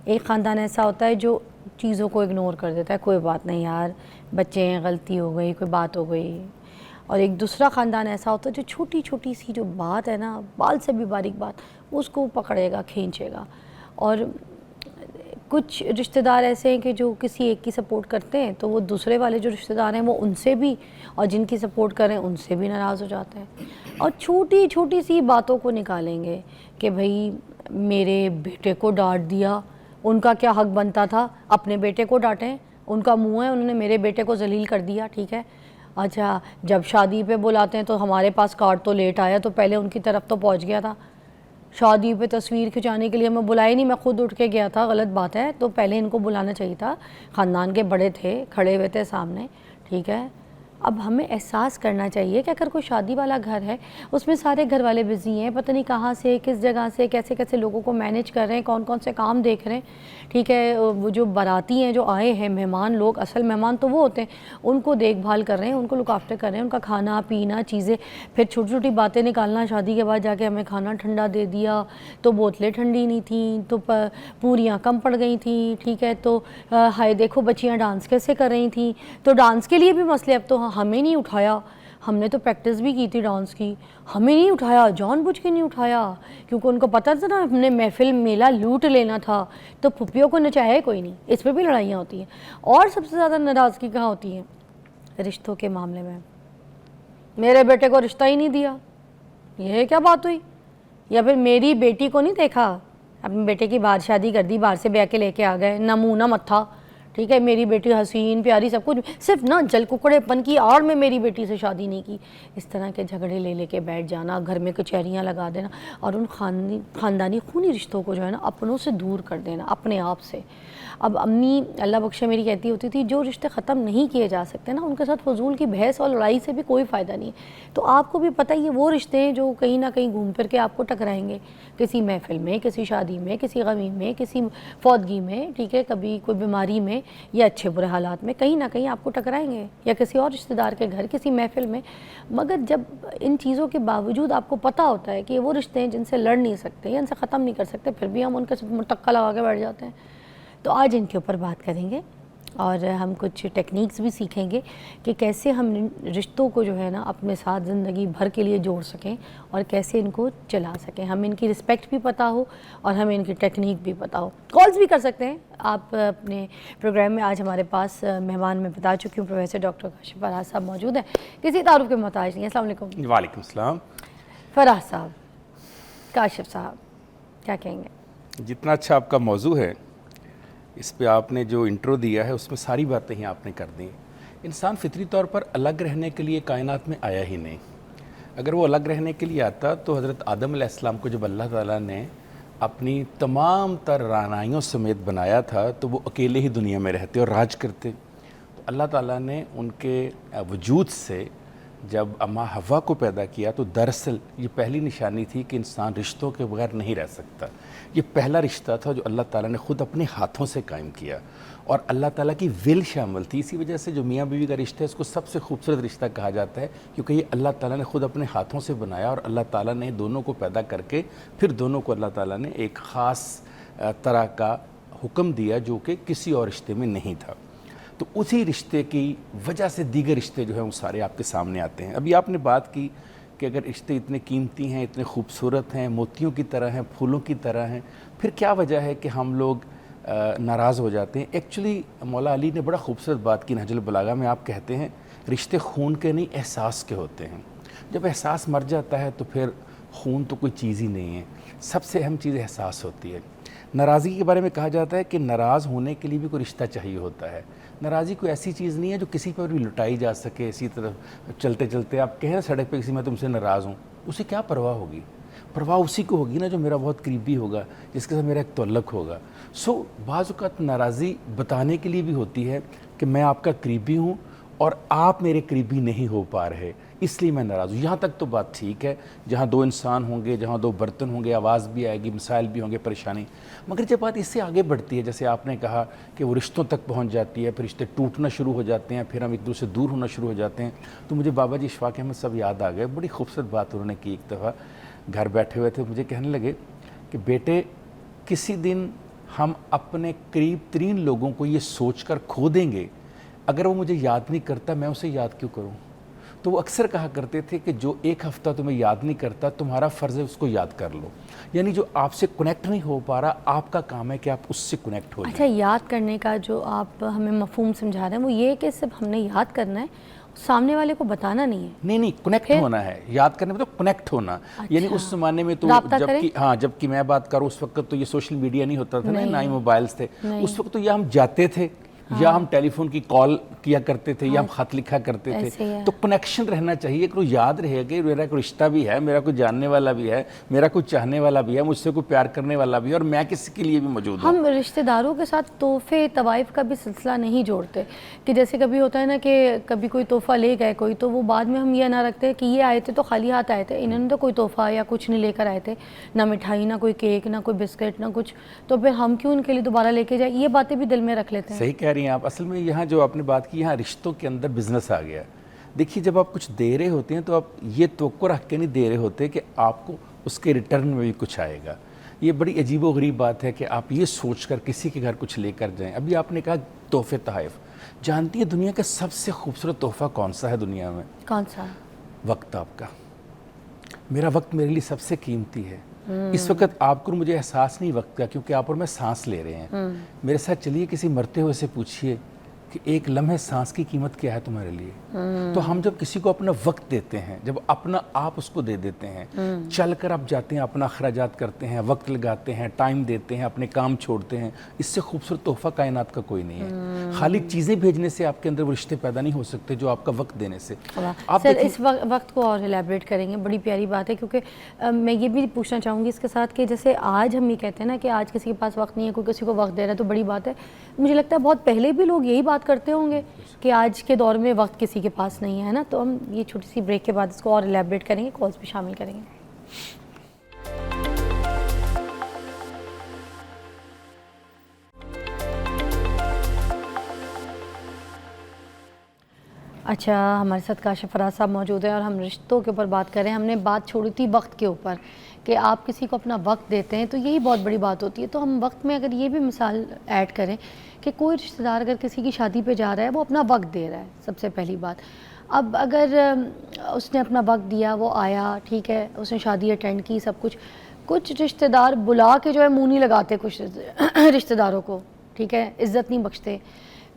एक ख़ानदान ऐसा होता है जो चीज़ों को इग्नोर कर देता है, कोई बात नहीं यार, बच्चे हैं, गलती हो गई, कोई बात हो गई। और एक दूसरा ख़ानदान ऐसा होता है जो छोटी छोटी सी जो बात है ना, बाल से भी बारीक बात, उसको पकड़ेगा, खींचेगा। और कुछ रिश्तेदार ऐसे हैं कि जो किसी एक की सपोर्ट करते हैं तो वो दूसरे वाले जो रिश्तेदार हैं वो उनसे भी, और जिनकी सपोर्ट करें उनसे भी नाराज़ हो जाते हैं, और छोटी छोटी सी बातों को निकालेंगे कि भाई मेरे बेटे को डांट दिया, उनका क्या हक बनता था, अपने बेटे को डांटें, उनका मुंह है, उन्होंने मेरे बेटे को जलील कर दिया, ठीक है। अच्छा, जब शादी पे बुलाते हैं तो हमारे पास कार्ड तो लेट आया, तो पहले उनकी तरफ तो पहुंच गया था। शादी पे तस्वीर खिंचाने के लिए हमें बुलाया नहीं, मैं खुद उठ के गया था, गलत बात है, तो पहले इनको बुलाना चाहिए था, ख़ानदान के बड़े थे, खड़े हुए थे सामने, ठीक है। अब हमें एहसास करना चाहिए कि अगर कोई शादी वाला घर है, उसमें सारे घर वाले बिज़ी हैं, पता नहीं कहाँ से, किस जगह से, कैसे कैसे लोगों को मैनेज कर रहे हैं, कौन कौन से काम देख रहे हैं, ठीक है। वो जो बाराती हैं, जो आए हैं मेहमान लोग, असल मेहमान तो वो होते हैं, उनको देखभाल कर रहे हैं, उनको लुक आफ्टर कर रहे हैं, उनका खाना पीना चीज़ें, फिर छोटी छोटी बातें निकालना, शादी के बाद जाके हमें खाना ठंडा दे दिया तो बोतलें ठंडी नहीं थी, तो पूरियाँ कम पड़ गई थी, ठीक है। तो हाय देखो बच्चियाँ डांस कैसे कर रही थी, तो डांस के लिए भी मसले, अब तो हमें नहीं उठाया, हमने तो प्रैक्टिस भी की थी डांस की, हमें नहीं उठाया, जानबूझ के नहीं उठाया, क्योंकि उनको पता था ना हमने महफिल मेला लूट लेना था, तो फुप्पियों को नचाया कोई नहीं। इस पर भी लड़ाइयाँ होती हैं। और सबसे ज़्यादा नाराज़गी कहाँ होती है? रिश्तों के मामले में। मेरे बेटे को रिश्ता ही नहीं दिया, यह क्या बात हुई? या फिर मेरी बेटी को नहीं देखा, अपने बेटे की बाहर शादी कर दी, बाहर से ब्याह के लेके आ गए, ना मुँह ना मत्था, ठीक है, मेरी बेटी हसीन प्यारी सब कुछ, सिर्फ ना जल कुकड़ेपन की आड़ में मेरी बेटी से शादी नहीं की। इस तरह के झगड़े ले लेके बैठ जाना, घर में कचहरियाँ लगा देना और उन ख़ानदानी खूनी रिश्तों को जो है ना अपनों से दूर कर देना अपने आप से। अब अम्मी अल्लाह बख्शे मेरी कहती होती थी, जो रिश्ते ख़त्म नहीं किए जा सकते ना उनके साथ फजूल की बहस और लड़ाई से भी कोई फ़ायदा नहीं। तो आपको भी पता ही है वो रिश्ते हैं जो कहीं ना कहीं घूम फिर के आपको टकराएंगे, किसी महफिल में, किसी शादी में, किसी गमी में, किसी फौतगी में, ठीक है, कभी कोई बीमारी में या अच्छे बुरे हालात में कहीं ना कहीं आपको टकराएंगे, या किसी और रिश्तेदार के घर किसी महफिल में। मगर जब इन चीज़ों के बावजूद आपको पता होता है कि ये वो रिश्ते हैं जिनसे लड़ नहीं सकते या इनसे ख़त्म नहीं कर सकते, फिर भी हम उनके साथ मुटक्का लगा के बैठ जाते हैं। तो आज इनके ऊपर बात करेंगे और हम कुछ टेक्निक्स भी सीखेंगे कि कैसे हम रिश्तों को जो है ना अपने साथ ज़िंदगी भर के लिए जोड़ सकें और कैसे इनको चला सकें, हमें इनकी रिस्पेक्ट भी पता हो और हमें इनकी टेक्निक भी पता हो। कॉल्स भी कर सकते हैं आप अपने प्रोग्राम में। आज हमारे पास मेहमान मैं बता चुकी हूँ प्रोफेसर डॉक्टर काशिफ फराज साहब मौजूद हैं, किसी तारुफ के मोहताज नहीं। अस्सलाम वालेकुम। वालेकुम सलाम। फराज साहब, काशिफ साहब, क्या कहेंगे? जितना अच्छा आपका मौजू है, इस पे आपने जो इंट्रो दिया है उसमें सारी बातें ही आपने कर दी। इंसान फितरी तौर पर अलग रहने के लिए कायनात में आया ही नहीं। अगर वो अलग रहने के लिए आता तो हज़रत आदम अलैहिस्सलाम को जब अल्लाह ताला ने अपनी तमाम तर रानाइयों समेत बनाया था तो वो अकेले ही दुनिया में रहते और राज करते। तो अल्लाह ताला ने उनके वजूद से जब अम्मा हवा को पैदा किया तो दरअसल ये पहली निशानी थी कि इंसान रिश्तों के बगैर नहीं रह सकता। ये पहला रिश्ता था जो अल्लाह ताला ने ख़ुद अपने हाथों से कायम किया और अल्लाह ताला की विल शामिल थी। इसी वजह से जो मियाँ बीवी का रिश्ता है उसको सबसे खूबसूरत रिश्ता कहा जाता है, क्योंकि ये अल्लाह ताला ने ख़ुद अपने हाथों से बनाया और अल्लाह ताला ने दोनों को पैदा करके फिर दोनों को अल्लाह ताला ने एक ख़ास तरह का हुक्म दिया जो कि किसी और रिश्ते में नहीं था। तो उसी रिश्ते की वजह से दीगर रिश्ते जो हैं वो सारे आपके सामने आते हैं। अभी आपने बात की कि अगर रिश्ते इतने कीमती हैं, इतने खूबसूरत हैं, मोतियों की तरह हैं, फूलों की तरह हैं, फिर क्या वजह है कि हम लोग नाराज़ हो जाते हैं? एक्चुअली मौला अली ने बड़ा खूबसूरत बात की नहजुल बलागा में। आप कहते हैं रिश्ते खून के नहीं एहसास के होते हैं। जब एहसास मर जाता है तो फिर खून तो कोई चीज़ ही नहीं है। सबसे अहम चीज़ एहसास होती है। नाराज़गी के बारे में कहा जाता है कि नाराज़ होने के लिए भी कोई रिश्ता चाहिए होता है। नाराज़गी कोई ऐसी चीज़ नहीं है जो किसी पर भी लुटाई जा सके। इसी तरह चलते चलते आप कहें ना सड़क पे किसी मैं तुमसे नाराज़ हूँ, उसे क्या परवाह होगी? परवाह उसी को होगी ना जो मेरा बहुत करीबी होगा, जिसके साथ मेरा एक तल्लुक़ होगा। सो बाज़ औक़ात नाराज़गी बताने के लिए भी होती है कि मैं आपका करीबी हूँ और आप मेरे करीबी नहीं हो पा रहे, इसलिए मैं नाराज़ हूँ। यहाँ तक तो बात ठीक है, जहाँ दो इंसान होंगे, जहाँ दो बर्तन होंगे, आवाज़ भी आएगी, मसाइल भी होंगे, परेशानी। मगर जब बात इससे आगे बढ़ती है, जैसे आपने कहा कि वो रिश्तों तक पहुँच जाती है, फिर रिश्ते टूटना शुरू हो जाते हैं, फिर हम एक दूसरे से दूर होना शुरू हो जाते हैं, तो मुझे बाबा जी इशफाक अहमद सब याद आ गए। बड़ी खूबसूरत बात उन्होंने की। एक दफ़ा घर बैठे हुए थे, मुझे कहने लगे कि बेटे किसी दिन हम अपने करीब तरीन लोगों को ये सोच कर खो देंगे, अगर वो मुझे याद नहीं करता मैं उसे याद क्यों करूं? तो वो अक्सर कहा करते थे कि जो एक हफ़्ता तुम्हें याद नहीं करता, तुम्हारा फ़र्ज़ है उसको याद कर लो। यानी जो आपसे कनेक्ट नहीं हो पा रहा, आपका काम है कि आप उससे कनेक्ट हो जाए। अच्छा, याद करने का जो आप हमें मफ़हूम समझा रहे हैं वो ये है कि सिर्फ हमने याद करना है, सामने वाले को बताना नहीं है। नहीं, कनेक्ट होना है। याद करने में तो कनेक्ट होना। अच्छा। यानी उस ज़माने में तो जबकि मैं बात करूँ उस वक्त तो ये सोशल मीडिया नहीं होता था, ना ही मोबाइल्स थे। उस वक्त तो या हम जाते थे या हम टेलीफोन की कॉल किया करते थे या हम ख़त लिखा करते थे। तो कनेक्शन रहना चाहिए कि याद रहेगा कि मेरा कोई रिश्ता भी है, मेरा कोई जानने वाला भी है, मेरा कोई चाहने वाला भी है, मुझसे कोई प्यार करने वाला भी है और मैं किसी के लिए भी मौजूद हूँ। हम रिश्तेदारों के साथ तोहफे तवाइफ का भी सिलसिला नहीं जोड़ते कि जैसे कभी होता है ना कि कभी कोई तोहफा ले गए कोई, तो वो बाद में हम ये ना रखते कि ये आए थे तो खाली हाथ आए थे, इन्होंने तो कोई तोहफा या कुछ नहीं लेकर आए थे, ना मिठाई, ना कोई केक, ना कोई बिस्किट, ना कुछ, तो फिर हम क्यों इनके लिए दोबारा लेके जाए? ये बातें भी दिल में रख लेते हैं। सही कह रही हैं आप। असल में यहाँ जो आपने बात की, यहाँ रिश्तों के अंदर बिजनेस आ गया। देखिए, जब आप कुछ दे रहे होते हैं तो आप ये तवक्को रख के नहीं दे रहे होते कि आपको उसके रिटर्न में भी कुछ आएगा। ये बड़ी अजीबो गरीब बात है कि आप ये सोचकर किसी के घर कुछ लेकर जाएं। अभी आपने कहा तोहफे तोहफ़, जानती है दुनिया का सबसे खूबसूरत तोहफा कौन सा है दुनिया में? कौन सा? वक्त आपका। मेरा वक्त मेरे लिए सबसे कीमती है। इस वक्त आपको मुझे एहसास नहीं वक्त का, क्योंकि आप और मैं सांस ले रहे हैं। मेरे साथ चलिए किसी मरते हुए से पूछिए कि एक लम्हे सांस की कीमत क्या है तुम्हारे लिए। तो हम जब किसी को अपना वक्त देते हैं, जब अपना आप उसको दे देते हैं, चल कर आप जाते हैं, अपना अखराजात करते हैं, वक्त लगाते हैं, टाइम देते हैं, अपने काम छोड़ते हैं, इससे खूबसूरत तोहफा कायनात का कोई नहीं है। खाली चीज़ें भेजने से आपके अंदर वो रिश्ते पैदा नहीं हो सकते जो आपका वक्त देने से। आप सर इस वक्त को और एलैबोरेट करेंगे, बड़ी प्यारी बात है, क्योंकि मैं ये भी पूछना चाहूँगी इसके साथ कि जैसे आज हम ये कहते हैं ना कि आज किसी के पास वक्त नहीं है, कोई किसी को वक्त दे रहा है तो बड़ी बात है। मुझे लगता है बहुत पहले भी लोग यही बात करते होंगे कि आज के दौर में वक्त किसी के पास नहीं है ना। तो हम ये छोटी सी ब्रेक के बाद इसको और एलैबोरेट करेंगे, कॉल्स भी शामिल करेंगे। अच्छा, हमारे साथ काशिफ फराज साहब मौजूद है और हम रिश्तों के ऊपर बात कर रहे हैं। हमने बात छोड़ी थी वक्त के ऊपर कि आप किसी को अपना वक्त देते हैं तो यही बहुत बड़ी बात होती है। तो हम वक्त में अगर ये भी मिसाल ऐड करें कि कोई रिश्तेदार अगर किसी की शादी पे जा रहा है, वो अपना वक्त दे रहा है, सबसे पहली बात। अब अगर उसने अपना वक्त दिया, वो आया, ठीक है, उसने शादी अटेंड की, सब कुछ रिश्तेदार बुला के जो है मुँह नहीं लगाते कुछ रिश्तेदारों को, ठीक है, इज़्ज़त नहीं बख्शते।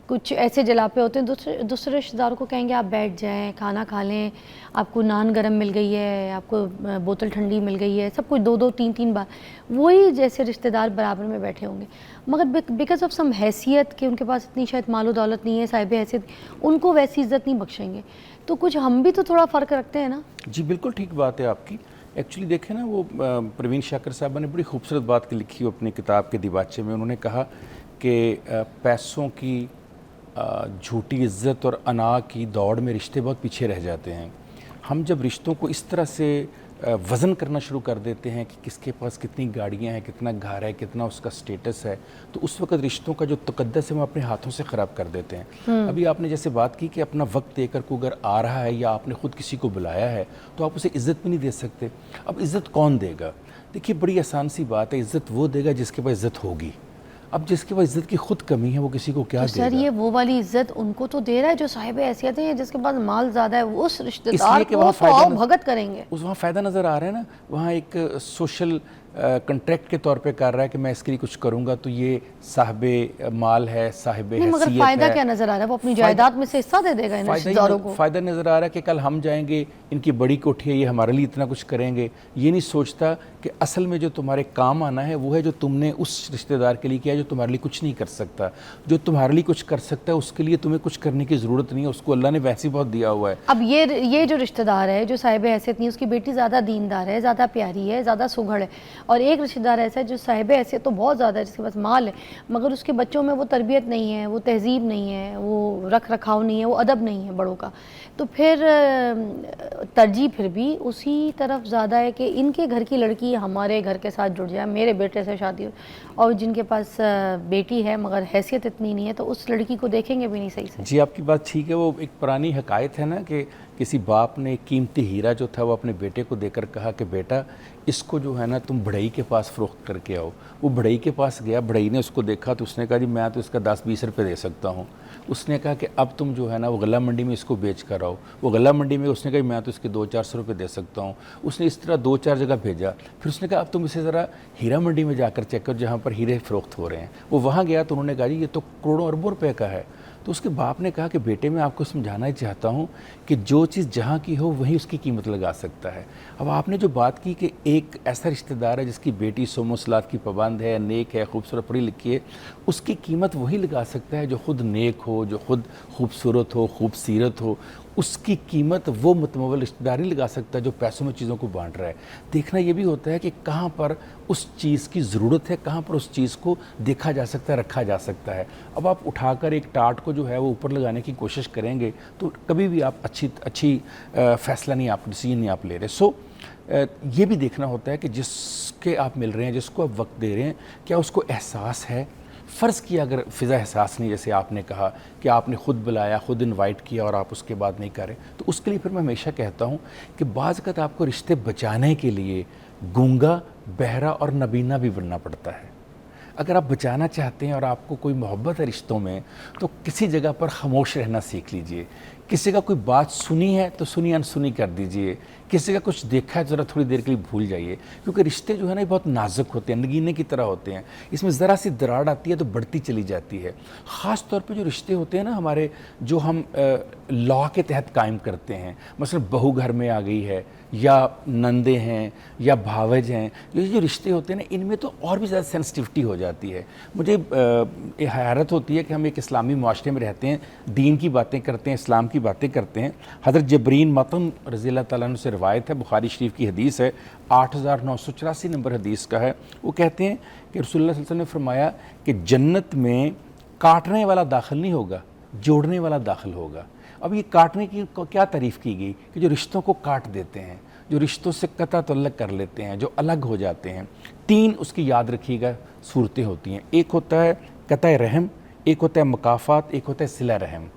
कुछ ऐसे जलापे होते हैं, दूसरे रिश्तेदारों को कहेंगे आप बैठ जाएं, खाना खा लें, आपको नान गरम मिल गई है, आपको बोतल ठंडी मिल गई है, सब कुछ 2-2 3-3 बार वही जैसे रिश्तेदार बराबर में बैठे होंगे। मगर बिकॉज ऑफ सम हैसियत कि उनके पास इतनी शायद मालो दौलत नहीं है, साहिब हैसियत, उनको वैसी इज़्ज़त नहीं बख्शेंगे। तो कुछ हम भी तो थोड़ा फ़र्क रखते हैं ना। जी बिल्कुल ठीक बात है आपकी। एक्चुअली देखें ना, वो प्रवीण शाकर साहबा ने बड़ी खूबसूरत बात लिखी हो अपनी किताब के दिबाचे में। उन्होंने कहा कि पैसों की झूठी इज़्ज़त और अना की दौड़ में रिश्ते बहुत पीछे रह जाते हैं। हम जब रिश्तों को इस तरह से वज़न करना शुरू कर देते हैं कि किसके पास कितनी गाड़ियां हैं, कितना घर है, कितना उसका स्टेटस है, तो उस वक्त रिश्तों का जो तकद्दस है वो अपने हाथों से ख़राब कर देते हैं। अभी आपने जैसे बात की कि अपना वक्त देकर को अगर आ रहा है या आपने ख़ुद किसी को बुलाया है तो आप उसे इज़्ज़त भी नहीं दे सकते। अब इज़्ज़त कौन देगा? देखिए बड़ी आसान सी बात है, इज़्ज़त वो देगा जिसके पास इज़्ज़त होगी। अब जिसके पास इज़्ज़त की खुद कमी है वो किसी को क्या तो देगा? सर ये वो वाली इज़्ज़त उनको तो दे रहा है जो साहिब हैसियत है, जिसके पास माल ज़्यादा है, उस रिश्तेदार को तो आओ भगत करेंगे। उस वहाँ फ़ायदा नज़र आ रहा है ना, वहाँ एक सोशल कंट्रैक्ट के तौर पे कर रहा है कि मैं इसके लिए कुछ करूँगा तो ये साहिबे माल है, साहिबे हैसियत है। मगर फ़ायदा क्या नज़र आ रहा है? वो अपनी जायदाद में से हिस्सा दे देगा इन रिश्तेदारों को। फ़ायदा नज़र आ रहा है कि कल हम जाएंगे, इनकी बड़ी कोठी है, ये हमारे लिए इतना कुछ करेंगे। ये नहीं सोचता कि असल में जो तुम्हारे काम आना है वो है जो तुमने उस रिश्तेदार के लिए किया जो तुम्हारे लिए कुछ नहीं कर सकता। जो तुम्हारे लिए कुछ कर सकता है उसके लिए तुम्हें कुछ करने की ज़रूरत नहीं है, उसको अल्लाह ने वैसे ही बहुत दिया हुआ है। अब ये जो रिश्तेदार है जो साहिब हैसियत नहीं, उसकी बेटी ज़्यादा दीनदार है, ज़्यादा प्यारी है, ज़्यादा सुघड़ है, और एक रिश्तेदार ऐसा है जो साहिब हैसियत तो बहुत ज़्यादा है, जिसके पास माल है, मगर उसके बच्चों में वो तरबियत नहीं है, वो तहजीब नहीं है, वो रख रखाव नहीं है, वो अदब नहीं है बड़ों का। तो फिर तरजीह फिर भी उसी तरफ ज़्यादा है कि इनके घर की लड़की हमारे घर के साथ जुड़ जाए, मेरे बेटे से शादी हो। और जिनके पास बेटी है मगर हैसियत इतनी नहीं है तो उस लड़की को देखेंगे भी नहीं सही से। जी आपकी बात ठीक है। वो एक पुरानी हकायत है ना कि किसी बाप ने कीमती हीरा जो था वो अपने बेटे को देकर कहा कि बेटा इसको जो है ना तुम बढ़ई के पास फ़रोख्त करके आओ। वो बढ़ई के पास गया, बढ़ई ने उसको देखा तो उसने कहा जी मैं तो इसका 10-20 रुपये दे सकता हूँ। उसने कहा कि अब तुम जो है ना वो गला मंडी में इसको बेच कर आओ। वो गला मंडी में उसने कहा मैं तो इसके 200-400 रुपये दे सकता हूँ। उसने इस तरह 2-4 जगह भेजा। फिर उसने कहा अब तुम इसे ज़रा हीरा मंडी में जाकर चेक करो जहाँ पर हीरे फ़रोख्त हो रहे हैं। वो वहाँ गया तो उन्होंने कहा जी ये तो करोड़ों अरबों रुपये का है। तो उसके बाप ने कहा कि बेटे मैं आपको समझाना ही चाहता हूँ कि जो चीज़ जहाँ की हो वहीं उसकी कीमत लगा सकता है। अब आपने जो बात की कि एक ऐसा रिश्तेदार है जिसकी बेटी सोमो सलात की पाबंद है, नेक है, खूबसूरत पढ़ी लिखी है, उसकी कीमत वही लगा सकता है जो खुद नेक हो, जो खुद खूबसूरत हो, खूबसीरत हो। उसकी कीमत वो मुतमव्वल रिश्तेदार नहीं लगा सकता जो पैसों में चीज़ों को बांट रहा है। देखना ये भी होता है कि कहाँ पर उस चीज़ की ज़रूरत है, कहाँ पर उस चीज़ को देखा जा सकता है, रखा जा सकता है। अब आप उठाकर एक टाट को जो है वो ऊपर लगाने की कोशिश करेंगे तो कभी भी आप अच्छी फ़ैसला नहीं, आप डिसीजन नहीं आप ले रहे। सो ये भी देखना होता है कि जिसके आप मिल रहे हैं, जिसको आप वक्त दे रहे हैं, क्या उसको एहसास है। फ़र्ज़ किया अगर फ़िज़ा एहसास नहीं, जैसे आपने कहा कि आपने ख़ुद बुलाया, ख़ुद इनवाइट किया और आप उसके बाद नहीं करें, तो उसके लिए फिर मैं हमेशा कहता हूँ कि बाज़ वक़्त आपको रिश्ते बचाने के लिए गूंगा, बहरा और नबीना भी बनना पड़ता है। अगर आप बचाना चाहते हैं और आपको कोई मोहब्बत है रिश्तों में, तो किसी जगह पर खामोश रहना सीख लीजिए। किसी का कोई बात सुनी है तो सुनी अनसुनी कर दीजिए, किसी का कुछ देखा है ज़रा थोड़ी देर के लिए भूल जाइए, क्योंकि रिश्ते जो है ना ये बहुत नाजुक होते हैं, नगीने की तरह होते हैं। इसमें ज़रा सी दरार आती है तो बढ़ती चली जाती है। ख़ास तौर पे जो रिश्ते होते हैं ना हमारे, जो हम लॉ के तहत कायम करते हैं, मसलन बहू घर में आ गई है या नंदे हैं या भावज हैं, ये जो रिश्ते होते हैं ना इनमें तो और भी ज़्यादा सेंसिटिविटी हो जाती है। मुझे हैरत होती है कि हम एक इस्लामी माशरे में रहते हैं, दीन की बातें करते हैं, इस्लाम की बातें करते हैं। हज़रत जबरीन मतन रज़ी अल्लाह तआला अन्हु से रिवायत है, बुखारी शरीफ की हदीस है, 8984 नंबर हदीस का है। वो कहते हैं कि रसूलुल्लाह सल्लल्लाहु अलैहि वसल्लम ने फरमाया कि जन्नत में काटने वाला दाखिल नहीं होगा, जोड़ने वाला दाखिल होगा। अब ये काटने की क्या तारीफ़ की गई कि जो रिश्तों को काट देते हैं, जो रिश्तों से कता तल्लक कर लेते हैं, जो अलग हो जाते हैं। 3 उसकी याद रखिएगा सूरतें होती हैं, एक होता है कता रहम, एक होता है मकाफ़ात, एक होता है सिला रहम।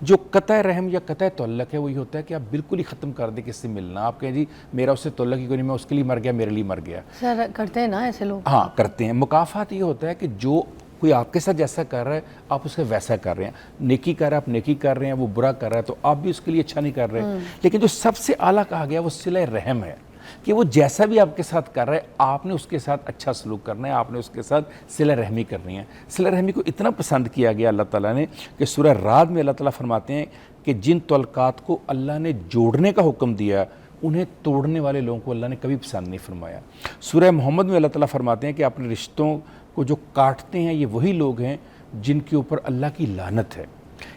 जो कता रहम या कता तल्लक है वही होता है कि आप बिल्कुल ही ख़त्म कर दें किससे मिलना। आप कहें जी मेरा उससे तल्लक ही कोई नहीं, मैं उसके लिए मर गया, मेरे लिए मर गया। सर करते हैं ना ऐसे लोग? हाँ करते हैं। मुकाफ़ात ये होता है कि जो कोई आपके साथ जैसा कर रहा है आप उसके वैसा कर रहे हैं, नेकी कर रहा है आप नेकी कर रहे हैं, वो बुरा कर रहा है तो आप भी उसके लिए अच्छा नहीं कर रहे। लेकिन जो सबसे आला कहा गया वो सिला रहम है, कि वो जैसा भी आपके साथ कर रहा है आपने उसके साथ अच्छा सलूक करना है, आपने उसके साथ सिला रहमी करनी है। सिला रहमी को इतना पसंद किया गया अल्लाह ताला ने कि सूरह राद में अल्लाह ताला फरमाते हैं कि जिन तल्कात को अल्लाह ने जोड़ने का हुक्म दिया उन्हें तोड़ने वाले लोगों को अल्लाह ने कभी पसंद नहीं फरमाया। सूरह मोहम्मद में अल्लाह ताला फरमाते हैं कि अपने रिश्तों को जो काटते हैं ये वही लोग हैं जिनके ऊपर अल्लाह की लानत है।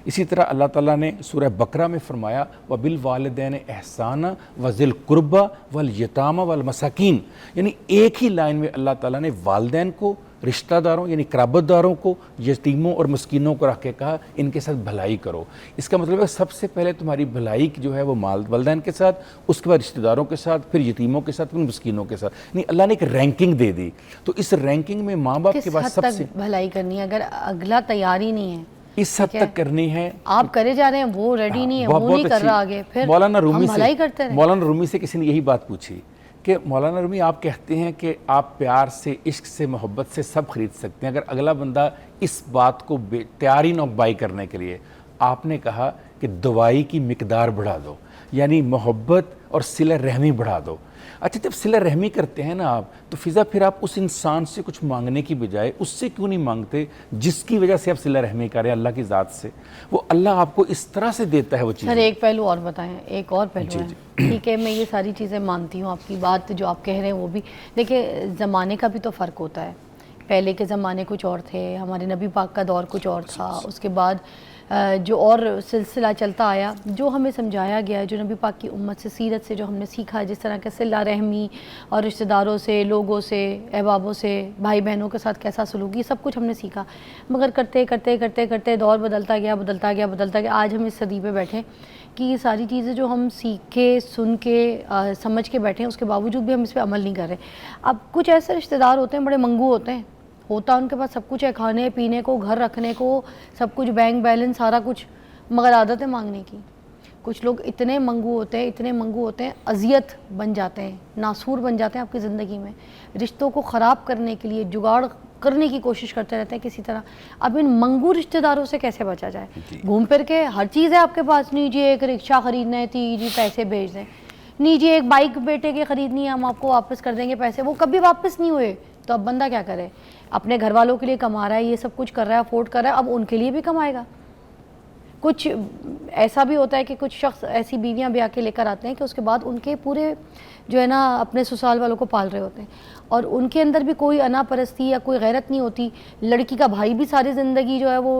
इसी तरह अल्लाह ताला ने सूरह बकरा में फरमाया व बिल वालिदैन एहसाना व ज़िल कुर्बा वल यतामा वल मसाकीन, यानी एक ही लाइन में अल्लाह ताला ने वालिदैन को, रिश्तेदारों यानी कराबतदारों को, यतीमों और मस्कीनों को रख के कहा इनके साथ भलाई करो। इसका मतलब है सबसे पहले तुम्हारी भलाई जो है वो वालिदैन के साथ, उसके बाद रिश्तेदारों के साथ, फिर यतीमों के साथ, फिर मस्कीनों के साथ। नहीं, अल्लाह ने एक रैंकिंग दे दी। तो इस रैंकिंग में माँ बाप के बाद सबसे भलाई करनी है, अगर अगला तैयार ही नहीं है इस हद तक करनी है। आप करे जा रहे हैं, वो रेडी नहीं है, वो नहीं कर रहा आगे, फिर मौलाना रूमी भलाई करते रहे। मौलाना रूमी से किसी ने यही बात पूछी कि मौलाना रूमी आप कहते हैं कि आप प्यार से, इश्क से, मोहब्बत से सब खरीद सकते हैं, अगर अगला बंदा इस बात को तैयार ही न बाई करने के लिए, आपने कहा कि दवाई की मिकदार बढ़ा दो, यानी मोहब्बत और सिला रहमी बढ़ा दो। अच्छा, जब सिला रहमी करते हैं ना आप, तो फिज़ा फिर आप उस इंसान से कुछ मांगने की बजाय उससे क्यों नहीं मांगते जिसकी वजह से आप सिला रहमी करें अल्लाह की ज़ात से। वो अल्लाह आपको इस तरह से देता है वो चीज़। सर एक पहलू और बताएं, एक और पहलू है। ठीक है, मैं ये सारी चीज़ें मानती हूँ, आपकी बात जो आप कह रहे हैं वो भी। देखिए ज़माने का भी तो फ़र्क होता है, पहले के ज़माने कुछ और थे, हमारे नबी पाक का दौर कुछ और था, उसके बाद जो और सिलसिला चलता आया, जो हमें समझाया गया है, जो नबी पाक की उम्मत से, सीरत से जो हमने सीखा, जिस तरह के सिला रहमी और रिश्तेदारों से, लोगों से, अहबाबों से, भाई बहनों के साथ कैसा सलूक, ये सब कुछ हमने सीखा। मगर करते करते करते करते दौर बदलता गया, बदलता गया, बदलता गया। आज हम इस सदी पे बैठे कि ये सारी चीज़ें जो हम सीख के, सुन के, समझ के बैठे हैं, उसके बावजूद भी हम इस पर अमल नहीं कर रहे। अब कुछ ऐसे रिश्तेदार होते हैं, बड़े मंगू होते हैं, होता उनके पास सब कुछ है, खाने पीने को, घर रखने को, सब कुछ, बैंक बैलेंस सारा कुछ, मगर आदत है मांगने की। कुछ लोग इतने मंगू होते हैं, इतने मंगू होते हैं, अजियत बन जाते हैं, नासूर बन जाते हैं आपकी ज़िंदगी में, रिश्तों को ख़राब करने के लिए जुगाड़ करने की कोशिश करते रहते हैं किसी तरह। अब इन मंगू रिश्तेदारों से कैसे बचा जाए? घूम फिर के हर चीज़ है आपके पास, नहीं जी एक रिक्शा ख़रीदना है थी जी, पैसे भेज दें, नहीं जी एक बाइक बेटे की ख़रीदनी है, हम आपको वापस कर देंगे पैसे, वो कभी वापस नहीं हुए। तो अब बंदा क्या करे? अपने घर वालों के लिए कमा रहा है, ये सब कुछ कर रहा है, अफोर्ड कर रहा है, अब उनके लिए भी कमाएगा। कुछ ऐसा भी होता है कि कुछ शख्स ऐसी बीवियां ब्याह के लेकर आते हैं कि उसके बाद उनके पूरे जो है ना अपने ससुराल वालों को पाल रहे होते हैं, और उनके अंदर भी कोई अना परस्ती या कोई गैरत नहीं होती। लड़की का भाई भी सारी ज़िंदगी जो है वो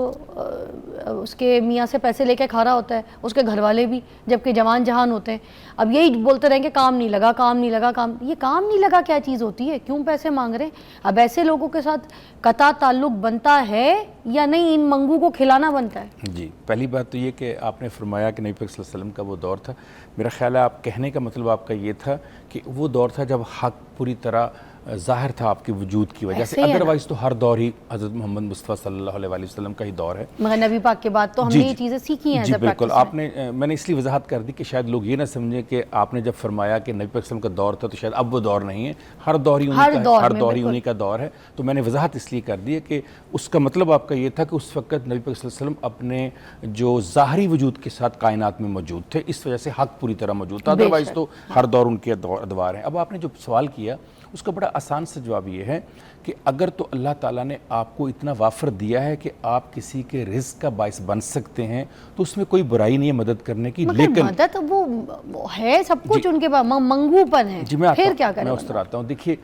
उसके मियाँ से पैसे लेके खा रहा होता है, उसके घर वाले भी, जबकि जवान जहान होते हैं। अब यही बोलते रहेंगे काम नहीं लगा, काम नहीं लगा, काम, ये काम नहीं लगा क्या चीज़ होती है? क्यों पैसे मांग रहे हैं? अब ऐसे लोगों के साथ कता ताल्लुक बनता है या नहीं, इन मंगू को खिलाना बनता है? जी, पहली बात तो ये कि आपने फरमाया कि नबी पाक सल्लल्लाहु अलैहि वसल्लम का वो दौर था, मेरा ख्याल है आप कहने का मतलब आपका ये था कि वो दौर था जब हक़ पूरी तरह ज़ाहिर था आपके वजूद की वजह से, ऐसे ही है ना? अदरवाइज़ तो हर दौर ही हज़रत मोहम्मद मुस्तफ़ा सल्लल्लाहु अलैहि वसल्लम का ही दौर है। मगर नबी पाक के बाद तो हमने ये चीज़ें सीखी हैं जी एज़ अ बिल्कुल, प्रैक्टिस। आपने मैंने इसलिए वजाहत कर दी कि शायद लोग ये ना समझें कि आपने जब फरमाया कि नबी पाक सल्लल्लाहु अलैहि वसल्लम का दौर था तो शायद अब वो दौर नहीं है, हर दौर ही उन्हीं हर का है, दौर हर में, दौर ही बिल्कुल। उन्हीं का दौर है। तो मैंने वजाहत इसलिए कर दी है कि उसका मतलब आपका ये था कि उस वक्त नबी पाक सल्लल्लाहु अलैहि वसल्लम अपने जो ज़ाहरी वजूद के साथ कायनात में मौजूद थे, इस वजह से हक पूरी तरह मौजूद था, अदरवाइज़ तो हर दौर उनके अदवार हैं। अब आपने जो सवाल किया उसका बड़ा आसान सा जवाब ये है कि अगर तो अल्लाह ताला ने आपको इतना वाफर दिया है कि आप किसी के रिज़्क़ का बाइस बन सकते हैं तो उसमें कोई बुराई नहीं है मदद करने की, मगर लेकिन मदद वो है सब कुछ उनके पास, मंगूपन है, जी मैं फिर क्या करें? मैं उस तरह आता हूँ। देखिए,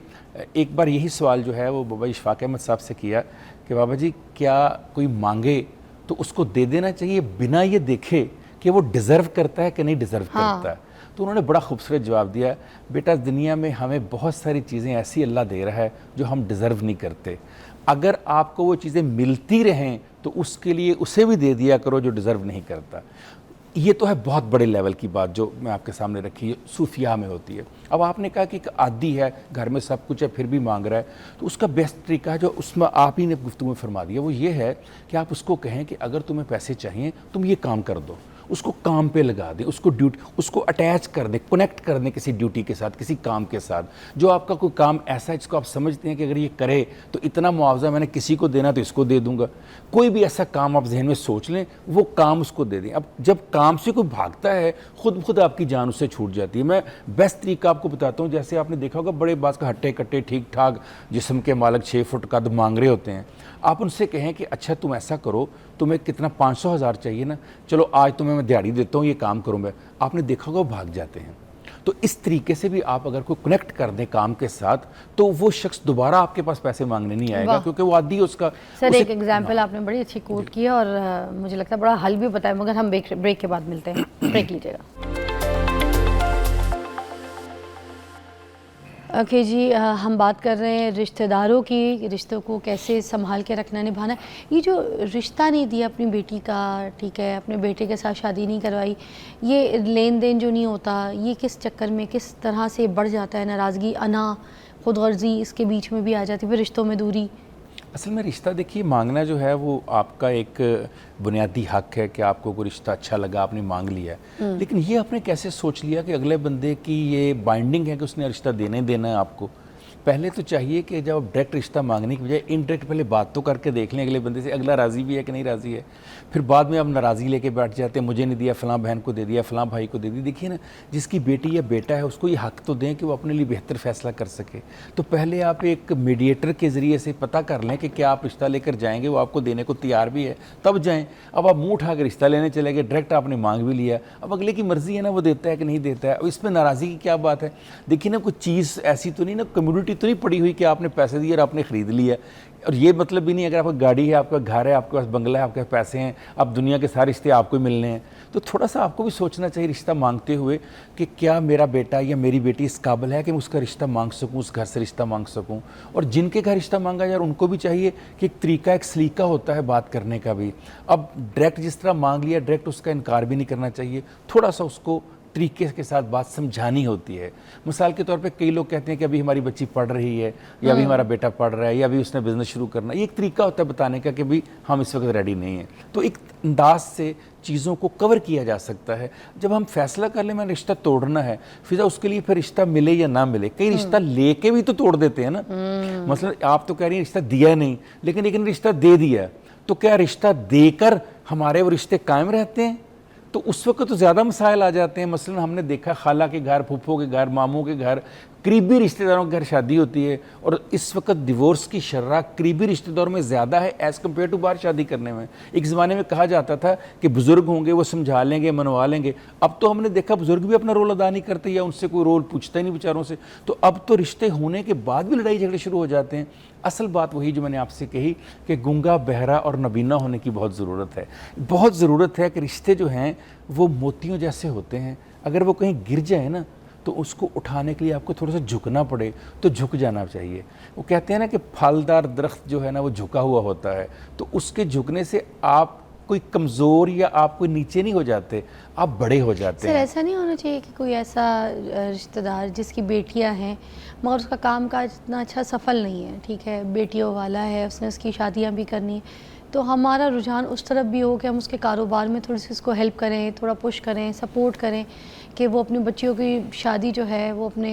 एक बार यही सवाल जो है वो बाबा इशफाक अहमद साहब से किया कि बाबा जी क्या कोई मांगे तो उसको दे देना चाहिए बिना ये देखे कि वो डिज़र्व करता है कि नहीं डिज़र्व करता है। तो उन्होंने बड़ा खूबसूरत जवाब दिया, बेटा दुनिया में हमें बहुत सारी चीज़ें ऐसी अल्लाह दे रहा है जो हम डिज़र्व नहीं करते, अगर आपको वो चीज़ें मिलती रहें तो उसके लिए उसे भी दे दिया करो जो डिज़र्व नहीं करता। ये तो है बहुत बड़े लेवल की बात जो मैं आपके सामने रखी है, सूफिया में होती है। अब आपने कहा कि एक आदी है, घर में सब कुछ है फिर भी मांग रहा है, तो उसका बेस्ट तरीका जो उसमें आप ही ने गुफ्तगू में फरमा दिया वो ये है कि आप उसको कहें कि अगर तुम्हें पैसे चाहिए तुम ये काम कर दो, उसको काम पे लगा दें, उसको अटैच कर दें, कनेक्ट कर दें किसी ड्यूटी के साथ, किसी काम के साथ, जो आपका कोई काम ऐसा है जिसको आप समझते हैं कि अगर ये करे तो इतना मुआवजा मैंने किसी को देना तो इसको दे दूंगा। कोई भी ऐसा काम आप जहन में सोच लें, वो काम उसको दे दें। अब जब काम से कोई भागता है खुद आपकी जान उससे छूट जाती है। मैं बेस्ट तरीका आपको बताता हूँ, जैसे आपने देखा होगा बड़े बास का हट्टे कट्टे ठीक ठाक जिस्म के मालिक 6 फुट कद मांग रहे होते हैं, आप उनसे कहें कि अच्छा तुम ऐसा करो, तुम्हें कितना 500,000 चाहिए ना, चलो आज तुम्हें मैं दिहाड़ी देता हूँ, ये काम करूँ मैं, आपने देखा होगा वो भाग जाते हैं। तो इस तरीके से भी आप अगर कोई कनेक्ट कर दें काम के साथ तो वो शख्स दोबारा आपके पास पैसे मांगने नहीं आएगा, क्योंकि वो आदी है उसका। सर एक एग्जाम्पल आपने बड़ी अच्छी कोट किया और मुझे लगता है बड़ा हल भी बताया, मगर हम ब्रेक के बाद मिलते हैं। ब्रेक लीजिएगा। ओके जी, हम बात कर रहे हैं रिश्तेदारों की, रिश्तों को कैसे संभाल के रखना निभाना। ये जो रिश्ता नहीं दिया अपनी बेटी का, ठीक है, अपने बेटे के साथ शादी नहीं करवाई, ये लेन देन जो नहीं होता, ये किस चक्कर में किस तरह से बढ़ जाता है? नाराज़गी, अना, खुदगर्जी इसके बीच में भी आ जाती है, फिर रिश्तों में दूरी। असल में रिश्ता देखिए, मांगना जो है वो आपका एक बुनियादी हक है कि आपको कोई रिश्ता अच्छा लगा, आपने मांग लिया है, लेकिन ये आपने कैसे सोच लिया कि अगले बंदे की ये बाइंडिंग है कि उसने रिश्ता देना है आपको? पहले तो चाहिए कि जब आप डायरेक्ट रिश्ता मांगने की बजाय इनडायरेक्ट पहले बात तो करके देख लें अगले बंदे से, अगला राज़ी भी है कि नहीं राज़ी है। फिर बाद में आप नाराज़गी लेके बैठ जाते हैं, मुझे नहीं दिया, फ़लाँ बहन को दे दिया, फ़लाँ भाई को दे दी। देखिए ना, जिसकी बेटी या बेटा है उसको ये हक़ तो दें कि वो अपने लिए बेहतर फ़ैसला कर सके। तो पहले आप एक मीडिएटर के ज़रिए से पता कर लें कि क्या आप रिश्ता लेकर जाएंगे, वो आपको देने को तैयार भी है, तब जाएँ। अब आप मुँह उठा कर रिश्ता लेने चले गए, डायरेक्ट आपने मांग भी लिया, अब अगले की मर्ज़ी है ना, वो देता है कि नहीं देता है। अब इसमें नाराज़गी की क्या बात है? देखिए ना, कोई चीज़ ऐसी तो नहीं ना, कम्युनिटी तो नहीं पड़ी हुई कि आपने पैसे दिए और आपने ख़रीद लिया। और ये मतलब भी नहीं अगर आपकी गाड़ी है, आपका घर है, आपके पास बंगला है, आपके पास पैसे हैं, अब दुनिया के सारे रिश्ते आपको ही मिलने हैं। तो थोड़ा सा आपको भी सोचना चाहिए रिश्ता मांगते हुए कि क्या मेरा बेटा या मेरी बेटी इस काबिल है कि मैं उसका रिश्ता मांग सकूं, उस घर से रिश्ता मांग सकूं। और जिनके घर रिश्ता मांगा जाए उनको भी चाहिए कि एक तरीका, एक सलीका होता है बात करने का भी। अब डायरेक्ट जिस तरह मांग लिया, डायरेक्ट उसका इनकार भी नहीं करना चाहिए, थोड़ा सा उसको तरीके के साथ बात समझानी होती है। मिसाल के तौर पे कई लोग कहते हैं कि अभी हमारी बच्ची पढ़ रही है, या अभी हमारा बेटा पढ़ रहा है, या अभी उसने बिज़नेस शुरू करना है। ये एक तरीका होता है बताने का कि भाई हम इस वक्त रेडी नहीं हैं। तो एक अंदाज से चीज़ों को कवर किया जा सकता है। जब हम फैसला कर लें मैंने रिश्ता तोड़ना है, फिर उसके लिए फिर रिश्ता मिले या ना मिले, कई रिश्ता लेके भी तो तोड़ देते हैं ना। मतलब आप तो कह रही हैं रिश्ता दिया नहीं, लेकिन रिश्ता दे दिया, तो क्या रिश्ता देकर हमारे वो रिश्ते कायम रहते हैं? तो उस वक्त तो ज़्यादा मसाइल आ जाते हैं। मसलन हमने देखा खाला के घर, फूफो के घर, मामू के घर, करीबी रिश्तेदारों के घर शादी होती है, और इस वक्त डिवोर्स की शर्रा करीबी रिश्तेदारों में ज़्यादा है एज़ कम्पेयर टू बाहर शादी करने में। एक ज़माने में कहा जाता था कि बुज़ुर्ग होंगे वो समझा लेंगे, मनवा लेंगे। अब तो हमने देखा बुज़ुर्ग भी अपना रोल अदा नहीं करते, या उनसे कोई रोल पूछता ही नहीं बेचारों से। तो अब तो रिश्ते होने के बाद भी लड़ाई झगड़े शुरू हो जाते हैं। असल बात वही जो मैंने आपसे कही कि गूंगा, बहरा और नबीना होने की बहुत ज़रूरत है। बहुत ज़रूरत है कि रिश्ते जो हैं वो मोतियों जैसे होते हैं, अगर वो कहीं गिर जाए ना तो उसको उठाने के लिए आपको थोड़ा सा झुकना पड़े तो झुक जाना चाहिए। वो कहते हैं ना कि फलदार दरख्त जो है ना वो झुका हुआ होता है, तो उसके झुकने से आपको कोई कमज़ोर या आप कोई नीचे नहीं हो जाते, आप बड़े हो जाते सर हैं। ऐसा नहीं होना चाहिए कि कोई ऐसा रिश्तेदार जिसकी बेटियां हैं मगर उसका काम काज इतना अच्छा सफल नहीं है, ठीक है, बेटियों वाला है, उसने उसकी शादियां भी करनी है, तो हमारा रुझान उस तरफ भी हो कि हम उसके कारोबार में थोड़ी सी उसको हेल्प करें, थोड़ा पुश करें, सपोर्ट करें कि वो अपनी बच्चियों की शादी जो है वो अपने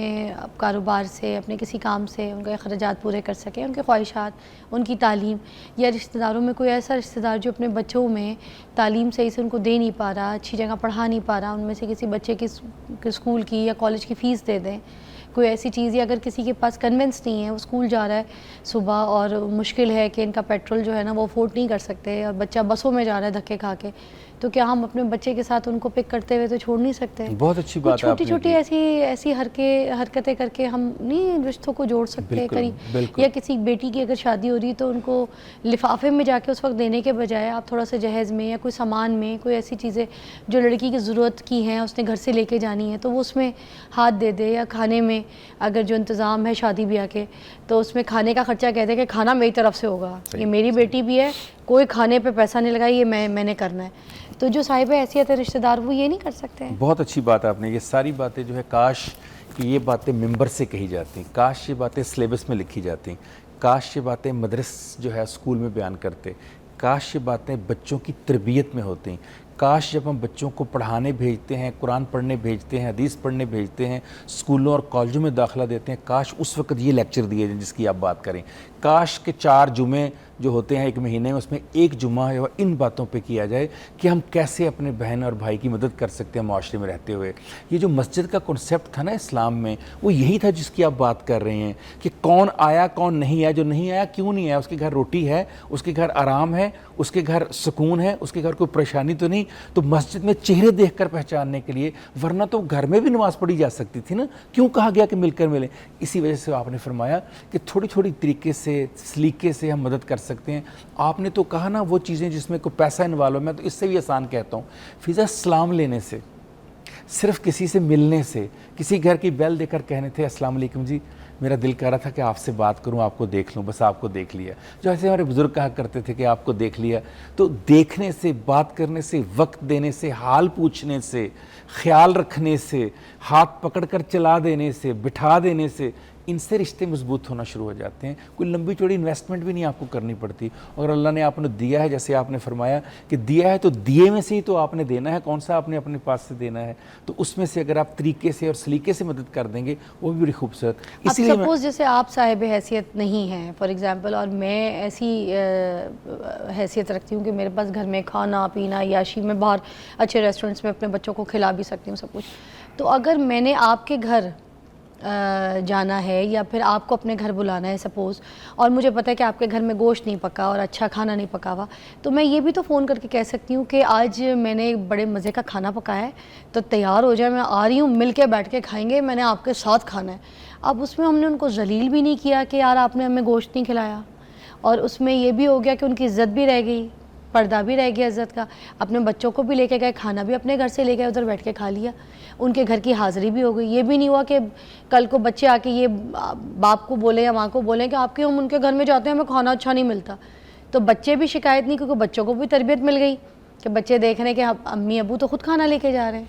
कारोबार से, अपने किसी काम से उनके अखराजात पूरे कर सकें, उनके ख्वाहिशात, उनकी तालीम, या रिश्तेदारों में कोई ऐसा रिश्तेदार जो अपने बच्चों में तालीम सही से उनको दे नहीं पा रहा, अच्छी जगह पढ़ा नहीं पा रहा, उनमें से किसी बच्चे की स्कूल की या कॉलेज की फ़ीस दे दें, कोई ऐसी चीज़, या अगर किसी के पास कन्वेंस नहीं है, वो स्कूल जा रहा है सुबह और मुश्किल है कि इनका पेट्रोल जो है ना वो अफोर्ड नहीं कर सकते और बच्चा बसों में जा रहा है धक्के खा के, तो क्या हम अपने बच्चे के साथ उनको पिक करते हुए तो छोड़ नहीं सकते? बहुत अच्छी बात है, छोटी छोटी ऐसी हरकतें करके हम नहीं रिश्तों को जोड़ सकते करीब। या किसी बेटी की अगर शादी हो रही तो उनको लिफाफे में जाके उस वक्त देने के बजाय आप थोड़ा सा जहेज़ में या कोई सामान में कोई ऐसी चीज़ें जो लड़की की ज़रूरत की हैं उसने घर से लेके जानी है तो वो उसमें हाथ दे दे, या खाने में अगर जो इंतज़ाम है शादी ब्याह के तो उसमें खाने का खर्चा कह दे कि खाना मेरी तरफ से होगा, ये मेरी बेटी भी है, कोई खाने पे पैसा नहीं लगाई, ये मैंने करना है। तो जो साहिब हैसियत है रिश्तेदार वो ये नहीं कर सकते हैं। बहुत अच्छी बात है आपने, ये सारी बातें जो है काश कि ये बातें मिंबर से कही जाती, काश ये बातें सिलेबस में लिखी जाती, काश ये बातें मदरस जो है स्कूल में बयान करते, काश ये बातें बच्चों की तरबियत में होती, काश जब हम बच्चों को पढ़ाने भेजते हैं, कुरान पढ़ने भेजते हैं, हदीस पढ़ने भेजते हैं, स्कूलों और कॉलेजों में दाखिला देते हैं, काश उस वक्त ये लेक्चर दिए जाए जिसकी आप बात करें, काश के 4 जुमे जो होते हैं एक महीने में उसमें एक जुमा है इन बातों पे किया जाए कि हम कैसे अपने बहन और भाई की मदद कर सकते हैं माशरे में रहते हुए। ये जो मस्जिद का कॉन्सेप्ट था ना इस्लाम में, वो यही था जिसकी आप बात कर रहे हैं कि कौन आया कौन नहीं आया, जो नहीं आया क्यों नहीं आया, उसके घर रोटी है, उसके घर आराम है, उसके घर सुकून है, उसके घर कोई परेशानी तो नहीं, तो मस्जिद में चेहरे देख कर पहचानने के लिए, वरना तो घर में भी नमाज़ पढ़ी जा सकती थी ना, क्यों कहा गया कि मिलकर मिलें। इसी वजह से आपने फरमाया कि थोड़ी थोड़ी तरीके से सलीके से हम मदद कर सकते हैं। आपने तो कहा ना वो चीज़ें जिसमें कोई पैसा इन्वॉल्व है, मैं तो इससे भी आसान कहता हूँ, फिज़ा सलाम लेने से, सिर्फ किसी से मिलने से, किसी घर की बेल देकर कहने थे अस्सलाम वालेकुम जी, मेरा दिल कर रहा था कि आपसे बात करूं, आपको देख लूं, बस आपको देख लिया। जो ऐसे हमारे बुज़ुर्ग कहा करते थे कि आपको देख लिया, तो देखने से, बात करने से, वक्त देने से, हाल पूछने से, ख्याल रखने से, हाथ पकड़कर चला देने से, बिठा देने से, इनसे रिश्ते मजबूत होना शुरू हो जाते हैं। कोई लंबी चौड़ी इन्वेस्टमेंट भी नहीं आपको करनी पड़ती, और अल्लाह ने आपने दिया है, जैसे आपने फरमाया कि दिया है तो दिए में से ही तो आपने देना है, कौन सा आपने अपने पास से देना है, तो उसमें से अगर आप तरीके से और सलीके से मदद कर देंगे वो भी बड़ी खूबसूरत। इसलिए सपोज जैसे आप साहिब हैसियत नहीं हैं फॉर एग्जांपल, और मैं ऐसी हैसियत रखती हूँ कि मेरे पास घर में खाना पीना याशी में बाहर अच्छे रेस्टोरेंट्स में अपने बच्चों को खिला भी सकती हूँ सब कुछ, तो अगर मैंने आपके घर जाना है या फिर आपको अपने घर बुलाना है सपोज़, और मुझे पता है कि आपके घर में गोश्त नहीं पका और अच्छा खाना नहीं पका हुआ, तो मैं ये भी तो फ़ोन करके कह सकती हूँ कि आज मैंने बड़े मज़े का खाना पकाया है तो तैयार हो जाए, मैं आ रही हूँ, मिल के बैठ के खाएँगे, मैंने आपके साथ खाना है। अब उसमें हमने उनको जलील भी नहीं किया कि यार आपने हमें गोश्त नहीं खिलाया, और उसमें ये भी हो गया कि उनकी इज़्ज़त भी रह गई, पर्दा भी रह गया इज़्ज़त का, अपने बच्चों को भी लेके गए, खाना भी अपने घर से ले गए, उधर बैठ के खा लिया, उनके घर की हाज़िरी भी हो गई। ये भी नहीं हुआ कि कल को बच्चे आके ये बाप को बोले या माँ को बोले कि आपके हम उनके घर में जाते हैं हमें खाना अच्छा नहीं मिलता, तो बच्चे भी शिकायत नहीं, क्योंकि बच्चों को भी तरबियत मिल गई कि बच्चे देख रहे हैं कि अम्मी अबू तो ख़ुद खाना लेके जा रहे हैं,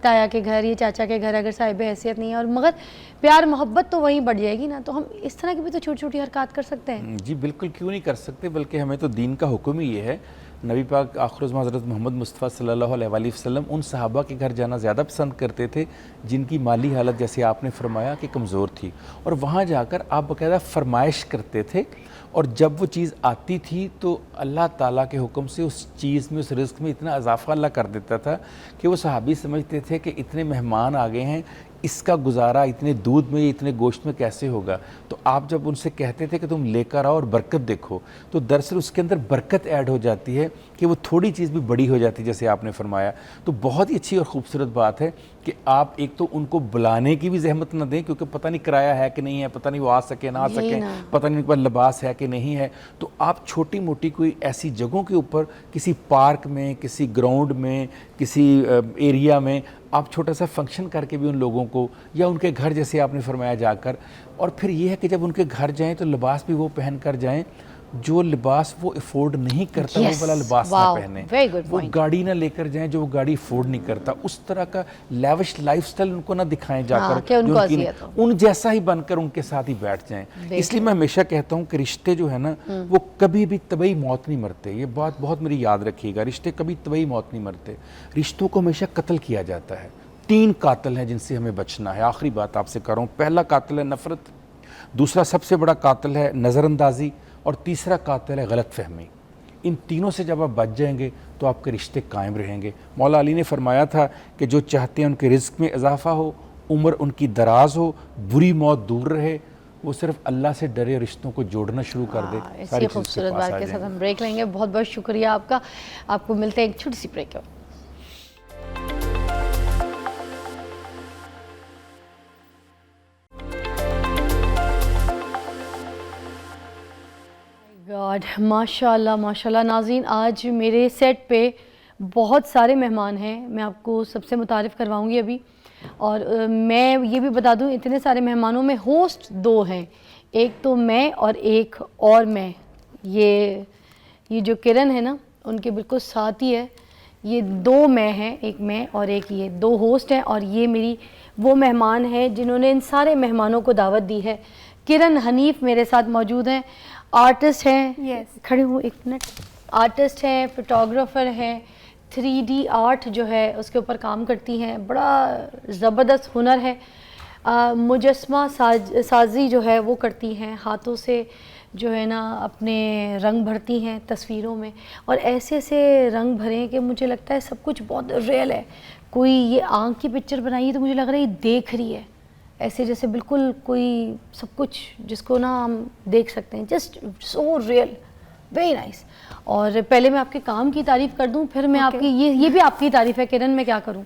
ताया के घर, ये चाचा के घर अगर साहिब हैसियत नहीं है, और मगर प्यार मोहब्बत तो वहीं बढ़ जाएगी ना, तो हम इस तरह की भी तो छोटी छोटी हरकत कर सकते हैं। जी बिल्कुल, क्यों नहीं कर सकते, बल्कि हमें तो दीन का हुक्म ही ये है। नबी पाक आखिर हज़रत मोहम्मद मुस्तफ़ा सल्लल्लाहु अलैहि वसल्लम उन सहाबा के घर जाना ज़्यादा पसंद करते थे जिनकी माली हालत, जैसे आपने फरमाया, कि कमज़ोर थी, और वहाँ जाकर आप बाकायदा फरमाइश करते थे, और जब वो चीज़ आती थी तो अल्लाह ताला के हुक्म से उस चीज़ में, उस रिज़्क़ में इतना इजाफ़ा अल्लाह कर देता था कि वो सहाबी समझते थे कि इतने मेहमान आ गए हैं, इसका गुजारा इतने दूध में, इतने गोश्त में कैसे होगा। तो आप जब उनसे कहते थे कि तुम लेकर आओ और बरकत देखो, तो दरअसल उसके अंदर बरकत ऐड हो जाती है कि वो थोड़ी चीज़ भी बड़ी हो जाती है, जैसे आपने फरमाया। तो बहुत ही अच्छी और ख़ूबसूरत बात है कि आप एक तो उनको बुलाने की भी जहमत न दें, क्योंकि पता नहीं किराया है कि नहीं है, पता नहीं वो आ सके ना आ सके, पता नहीं उनके पास लिबास है कि नहीं है, तो आप छोटी मोटी कोई ऐसी जगहों के ऊपर, किसी पार्क में, किसी ग्राउंड में, किसी एरिया में आप छोटा सा फंक्शन करके भी उन लोगों को, या उनके घर जैसे आपने फरमाया जाकर, और फिर ये है कि जब उनके घर जाएं तो लिबास भी वो पहन कर जाएं, जो लिबास वो अफोर्ड नहीं करता Yes, वो वाला लिबास ना wow, पहने, very good वो point. गाड़ी ना लेकर जाएं जो वो गाड़ी अफोर्ड नहीं करता, उस तरह का लेविश लाइफस्टाइल उनको ना दिखाएं जाकर कि उनको जो उनकी अज़ियत हो। उन जैसा ही बनकर उनके साथ ही बैठ जाएं। इसलिए मैं हमेशा कहता हूं कि रिश्ते जो है ना वो कभी भी तबई मौत नहीं मरते। ये बात बहुत मेरी याद रखिएगा, रिश्ते कभी तबई मौत नहीं मरते, रिश्तों को हमेशा कत्ल किया जाता है। 3 कातिल हैं जिनसे हमें बचना है। आखिरी बात आपसे कर रहा हूँ, पहला कातिल है नफरत, दूसरा सबसे बड़ा कातिल है नज़रअंदाजी, और तीसरा कातिल है गलत फहमी। इन तीनों से जब आप बच जाएंगे तो आपके रिश्ते कायम रहेंगे। मौला अली ने फरमाया था कि जो चाहते हैं उनके रिज़्क़ में इजाफ़ा हो, उम्र उनकी दराज हो, बुरी मौत दूर रहे, वो सिर्फ अल्लाह से डरे, रिश्तों को जोड़ना शुरू कर दे। इसी सारी चीज़ खूबसूरत उसके पास बात आ के साथ जाएंगी। हम ब्रेक लेंगे। बहुत बहुत शुक्रिया आपका। आपको मिलते हैं एक छोटी सी ब्रेक। गॉड, माशाल्लाह माशाल्लाह। नाज़रीन, आज मेरे सेट पे बहुत सारे मेहमान हैं, मैं आपको सबसे मुतारिफ़ करवाऊंगी अभी। और मैं ये भी बता दूं, इतने सारे मेहमानों में होस्ट 2 हैं, एक तो मैं और एक और मैं। ये जो किरण है ना, उनके बिल्कुल साथ ही है। ये 2 मैं हैं, एक मैं और एक ये 2 होस्ट हैं, और ये मेरी वो मेहमान हैं जिन्होंने इन सारे मेहमानों को दावत दी है। किरण हनीफ मेरे साथ मौजूद हैं, आर्टिस्ट हैं। Yes. खड़े हूँ एक मिनट। आर्टिस्ट हैं, फोटोग्राफ़र हैं, 3D आर्ट जो है उसके ऊपर काम करती हैं, बड़ा ज़बरदस्त हुनर है। मुजस्मा साजी जो है वो करती हैं, हाथों से जो है ना अपने रंग भरती हैं तस्वीरों में, और ऐसे ऐसे रंग भरे हैं कि मुझे लगता है सब कुछ बहुत रियल है। कोई ये आँख की पिक्चर बनाई है तो मुझे लग रहा है ये देख रही है, ऐसे जैसे बिल्कुल कोई सब कुछ जिसको ना हम देख सकते हैं, just so real, very nice. और पहले मैं आपके काम की तारीफ़ कर दूं, फिर मैं आपकी ये भी आपकी तारीफ़ है किरण, मैं क्या करूं,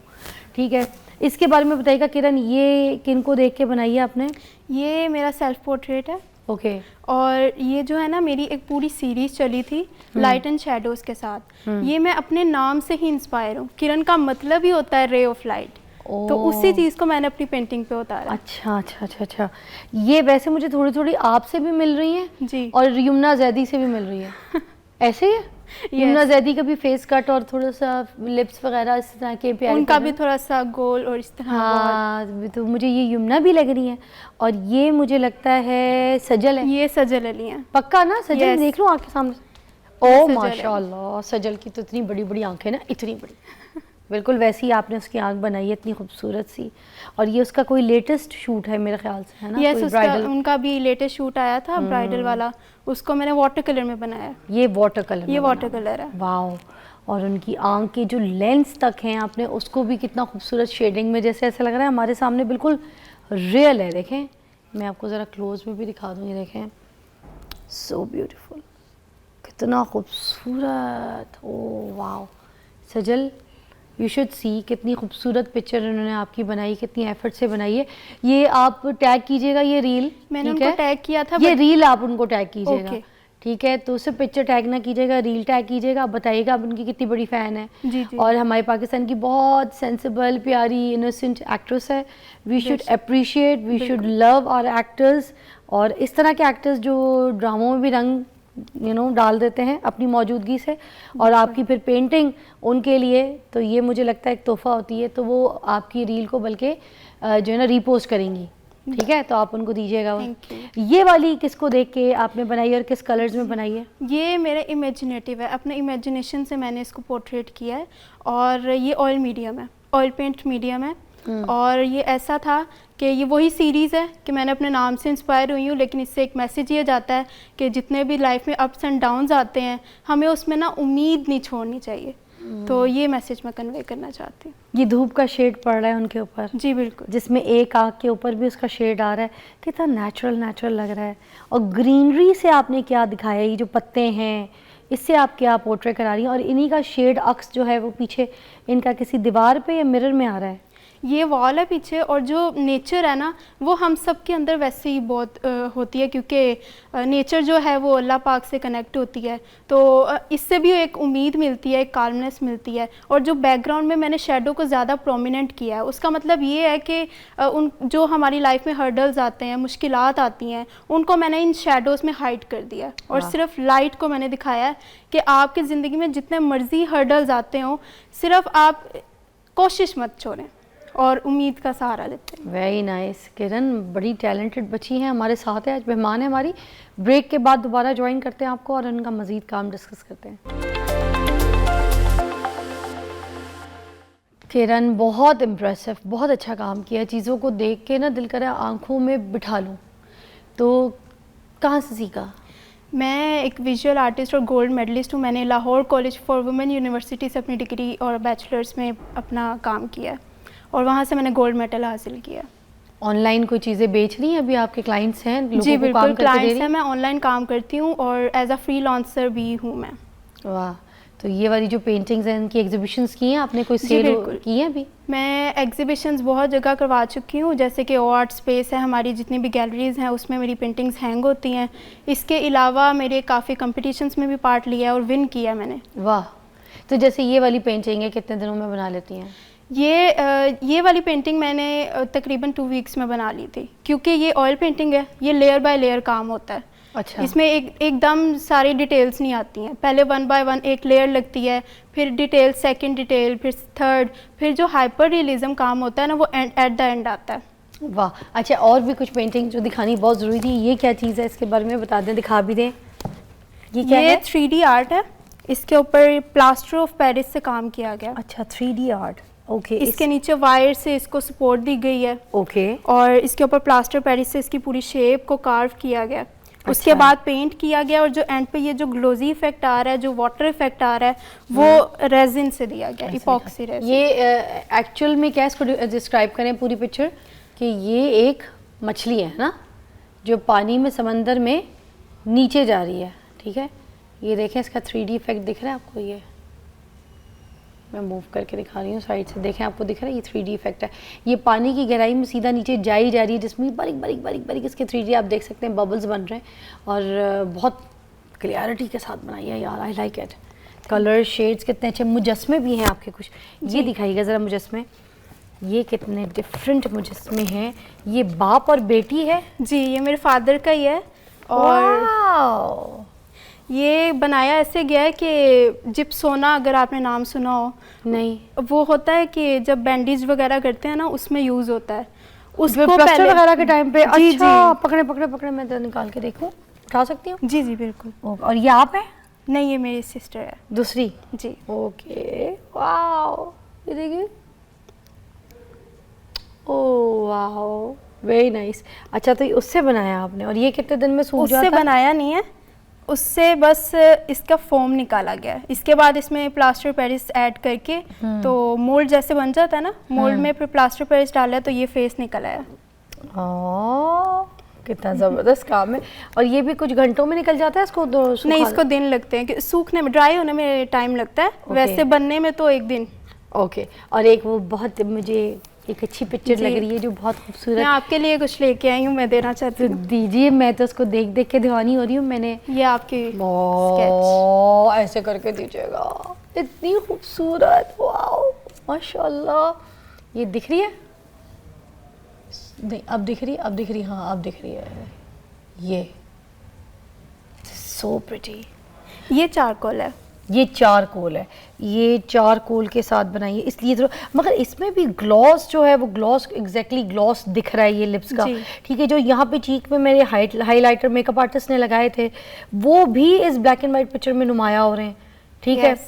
ठीक है। इसके बारे में बताइएगा किरण, ये किन को देख के बनाई है आपने? ये मेरा सेल्फ पोर्ट्रेट है। ओके। और ये जो है ना, मेरी एक पूरी सीरीज़ चली थी लाइट एंड शैडोज़ के साथ। ये मैं अपने नाम से ही इंस्पायर हूँ। किरण का मतलब ही होता है रे ऑफ लाइट, तो उसी चीज़ को मैंने अपनी पेंटिंग पे उतारा। अच्छा अच्छा अच्छा अच्छा। ये वैसे मुझे थोड़ी थोड़ी आपसे भी मिल रही हैं जी। और यमुना जैदी से भी मिल रही है। ऐसे ही है? यमुना जैदी का भी फेस कट और थोड़ा सा लिप्स वगैरह इस तरह के प्यारे, उनका भी थोड़ा सा गोल और इस तरह। हाँ, तो मुझे ये यमुना भी लग रही है, और ये मुझे लगता है सजल है। ये सजल अली हैं। पक्का ना सजल? Yes. देख लो आपके सामने। ये ओ सजल है। माशाल्लाह, सजल की तो इतनी बड़ी बड़ी आंखें ना, इतनी बड़ी, बिल्कुल वैसी ही आपने उसकी आंख बनाई है, इतनी खूबसूरत सी। और ये उसका कोई लेटेस्ट शूट है मेरे ख्याल से, है ना? यस, कोई उसका ब्राइडल। उनका भी लेटेस्ट शूट आया था ब्राइडल वाला, उसको मैंने वाटर कलर में बनाया। ये वाटर कलर, ये वाटर कलर है। वाओ। और उनकी आंख के जो लेंस तक हैं आपने उसको भी कितना खूबसूरत शेडिंग में, जैसे ऐसा लग रहा है हमारे सामने बिल्कुल रियल है। देखें, मैं आपको ज़रा क्लोज में भी दिखा दूँ, ये देखें, सो ब्यूटीफुल, कितना खूबसूरत। Oh wow Sajal, you should see, कितनी खूबसूरत पिक्चर इन्होंने आपकी बनाई, कितनी एफर्ट से बनाई है। ये आप टैग कीजिएगा ये रील, मैंने ठीक उनको है? टैग किया था। ये रील आप उनको टैग कीजिएगा, ओके। ठीक है? तो सिर्फ पिक्चर टैग ना कीजिएगा, रील टैग कीजिएगा। आप बताइएगा आप उनकी कितनी बड़ी फ़ैन है। जी जी। और हमारे पाकिस्तान की बहुत सेंसिबल, प्यारी, इनोसेंट एक्ट्रेस है। We should appreciate, we should love our actors. और इस तरह के एक्टर्स जो ड्रामों में भी रंग डाल देते हैं अपनी मौजूदगी से, और आपकी फिर पेंटिंग उनके लिए, तो ये मुझे लगता है एक तोहफ़ा होती है। तो वो आपकी रील को बल्कि जो है ना रीपोस्ट करेंगी, ठीक है? तो आप उनको दीजिएगा वो। Thank ये वाली किसको देख के आपने बनाई और किस कलर्स में बनाई है? ये मेरा इमेजिनेटिव है, अपने इमेजिनेशन से मैंने इसको पोर्ट्रेट किया है। और ये ऑयल मीडियम है, ऑयल पेंट मीडियम है। और ये ऐसा था कि ये वही सीरीज़ है कि मैंने अपने नाम से इंस्पायर हुई हूँ, लेकिन इससे एक मैसेज ये जाता है कि जितने भी लाइफ में अप्स एंड डाउन्स आते हैं, हमें उसमें ना उम्मीद नहीं छोड़नी चाहिए। तो ये मैसेज मैं कन्वे करना चाहती हूँ। ये धूप का शेड पड़ रहा है उनके ऊपर, जी बिल्कुल, जिसमें एक आँख के ऊपर भी उसका शेड आ रहा है, कितना नेचुरल नेचुरल लग रहा है। और ग्रीनरी से आपने क्या दिखाया, ये जो पत्ते हैं इससे आप क्या पोर्ट्रेट करा रही हैं, और इन्हीं का शेड अक्स जो है वो पीछे इनका किसी दीवार पे या मिरर में आ रहा है? ये वॉल है पीछे, और जो नेचर है ना वो हम सब के अंदर वैसे ही बहुत होती है, क्योंकि नेचर जो है वो अल्लाह पाक से कनेक्ट होती है, तो इससे भी एक उम्मीद मिलती है, एक काल्मनेस मिलती है। और जो बैकग्राउंड में मैंने शेडो को ज़्यादा प्रोमिनेंट किया है, उसका मतलब ये है कि उन जो हमारी लाइफ में हर्डल्स आते हैं, मुश्किलात आती हैं, उनको मैंने इन शेडोज़ में हाइड कर दिया है, और सिर्फ लाइट को मैंने दिखाया है कि आपकी ज़िंदगी में जितने मर्जी हर्डल्स आते हों, सिर्फ आप कोशिश मत छोड़ें और उम्मीद का सहारा लेते हैं। Very nice. किरण बड़ी टैलेंटेड बच्ची हैं, हमारे साथ है, आज मेहमान है हमारी। ब्रेक के बाद दोबारा ज्वाइन करते हैं आपको और उनका मज़ीद काम डिस्कस करते हैं। किरण बहुत इम्प्रेसिव, बहुत अच्छा काम किया, चीज़ों को देख के ना दिल करे आंखों में बिठा लूँ। तो कहाँ से सीखा? मैं एक विजुअल आर्टिस्ट और गोल्ड मेडलिस्ट हूँ। मैंने Lahore college for women university से अपनी डिग्री और बैचलर्स में अपना काम किया है, और वहाँ से मैंने गोल्ड मेडल हासिल किया। ऑनलाइन कोई चीज़ें बेच रही हैं अभी? आपके क्लाइंट्स हैं, लोगों जी को बिल्कुल, काम करके दे क्लाइंट्स रही हैं, मैं ऑनलाइन काम करती हूँ और एज अ फ्रीलांसर भी हूँ मैं। वाह। तो ये वाली जो पेंटिंग्स हैं इनकी एग्जीबिशंस की हैं आपने, कोई जी, सेल बिल्कुल। की है अभी? मैं एग्जीबिशंस बहुत जगह करवा चुकी हूँ, जैसे कि आर्ट स्पेस है, हमारी जितनी भी गैलरीज़ हैं उसमें मेरी पेंटिंग्स हैंग होती हैं। इसके अलावा मेरे काफ़ी कंपटीशंस में भी पार्ट लिया है और विन किया मैंने। वाह। तो जैसे ये वाली पेंटिंग है, कितने दिनों में बना लेती हैं? ये वाली पेंटिंग मैंने तकरीबन 2 वीक्स में बना ली थी, क्योंकि ये ऑयल पेंटिंग है, ये लेयर बाय लेयर काम होता है। अच्छा। इसमें एकदम सारी डिटेल्स नहीं आती हैं, पहले 1 बाय 1 एक लेयर लगती है, फिर डिटेल, सेकंड डिटेल, फिर थर्ड, फिर जो हाइपर रियलिज्म काम होता है ना वो एट द एंड आता है। वाह। अच्छा, और भी कुछ पेंटिंग जो दिखानी बहुत ज़रूरी थी, ये क्या चीज़ है, इसके बारे में बता दें, दिखा भी दें। ये क्या है? 3D आर्ट है, इसके ऊपर प्लास्टर ऑफ पेरिस से काम किया गया। अच्छा, 3D आर्ट। ओके। इसके नीचे वायर से इसको सपोर्ट दी गई है। ओके। और इसके ऊपर प्लास्टर पेरिस से इसकी पूरी शेप को कार्व किया गया। उसके बाद पेंट किया गया, और जो एंड पे ये जो ग्लोजी इफेक्ट आ रहा है, जो वाटर इफेक्ट आ रहा है, वो रेजिन से दिया गया, इपॉक्सी रेजिन। ये एक्चुअल में क्या, इसको डिस्क्राइब करें पूरी पिक्चर, कि ये एक मछली है ना, जो पानी में, समंदर में नीचे जा रही है, ठीक है। ये देखें, इसका 3D इफेक्ट दिख रहा है आपको, ये मैं मूव करके दिखा रही हूँ साइड से, देखें आपको दिख रहा है, ये 3D इफेक्ट है। ये पानी की गहराई में सीधा नीचे जाई जा रही है, जिसमें बारीक बारीक बारीक बारीक इसके 3D आप देख सकते हैं, बबल्स बन रहे हैं, और बहुत क्लियरिटी के साथ बनाई है यार, I like it. Colour shades कितने अच्छे, मुजस्मे भी हैं आपके कुछ, ये दिखाइएगा ज़रा मुजस्मे, ये कितने डिफरेंट मुजस्मे हैं। ये बाप और बेटी है? जी, ये मेरे फादर का ही है, और ये बनाया ऐसे गया है कि जिप्सोना, अगर आपने नाम सुना हो। नहीं। वो होता है कि जब बैंडेज वगैरह करते हैं ना, उसमें यूज़ होता है, उसको प्लास्टर वगैरह के टाइम पे। जी, अच्छा, जी। पकड़े पकड़े पकड़े, मैं तो निकाल के देखूं, उठा सकती हूँ? जी जी बिल्कुल। और ये आप है? नहीं, ये मेरी सिस्टर है। दूसरी? जी। ओके। वाओ, ये देखिए, ओह वाओ, वेरी नाइस। अच्छा, तो उससे बनाया आपने, और ये कितने दिन में सूख जाता है? उससे बनाया नहीं है, उससे बस इसका फोम निकाला गया है। इसके बाद इसमें प्लास्टर पेरिस ऐड करके तो मोल्ड जैसे बन जाता है ना, मोल्ड में फिर प्लास्टर पेरिस डाला है, तो ये फेस निकल आया। कितना ज़बरदस्त काम है। और ये भी कुछ घंटों में निकल जाता है इसको? नहीं, इसको दिन लगते हैं, कि सूखने में, ड्राई होने में टाइम लगता है। वैसे बनने में तो 1 दिन। ओके। और एक वो बहुत मुझे एक अच्छी पिक्चर लग रही है जो बहुत खूबसूरत, मैं आपके लिए कुछ लेके आई हूँ, मैं देना चाहती हूँ। दीजिए, मैं तो उसको देख देख के दीवानी हो रही हूँ। मैंने ये आपकी स्केच ऐसे करके दीजिएगा, इतनी खूबसूरत, वाओ माशाल्लाह। ये दिख रही है? नहीं, अब दिख रही, अब दिख रही, हाँ अब दिख रही है। ये सो प्रिटी। ये चारकोल है। ये चारकोल है, ये चारकोल के साथ बनाई है, इसलिए तो। मगर इसमें भी ग्लॉस जो है वो ग्लॉस, एग्जैक्टली ग्लॉस दिख रहा है ये लिप्स का, ठीक है। जो यहाँ पे चीक में मेरे हाइलाइटर मेकअप आर्टिस्ट ने लगाए थे, वो भी इस ब्लैक एंड वाइट पिक्चर में नुमाया हो रहे हैं, ठीक है।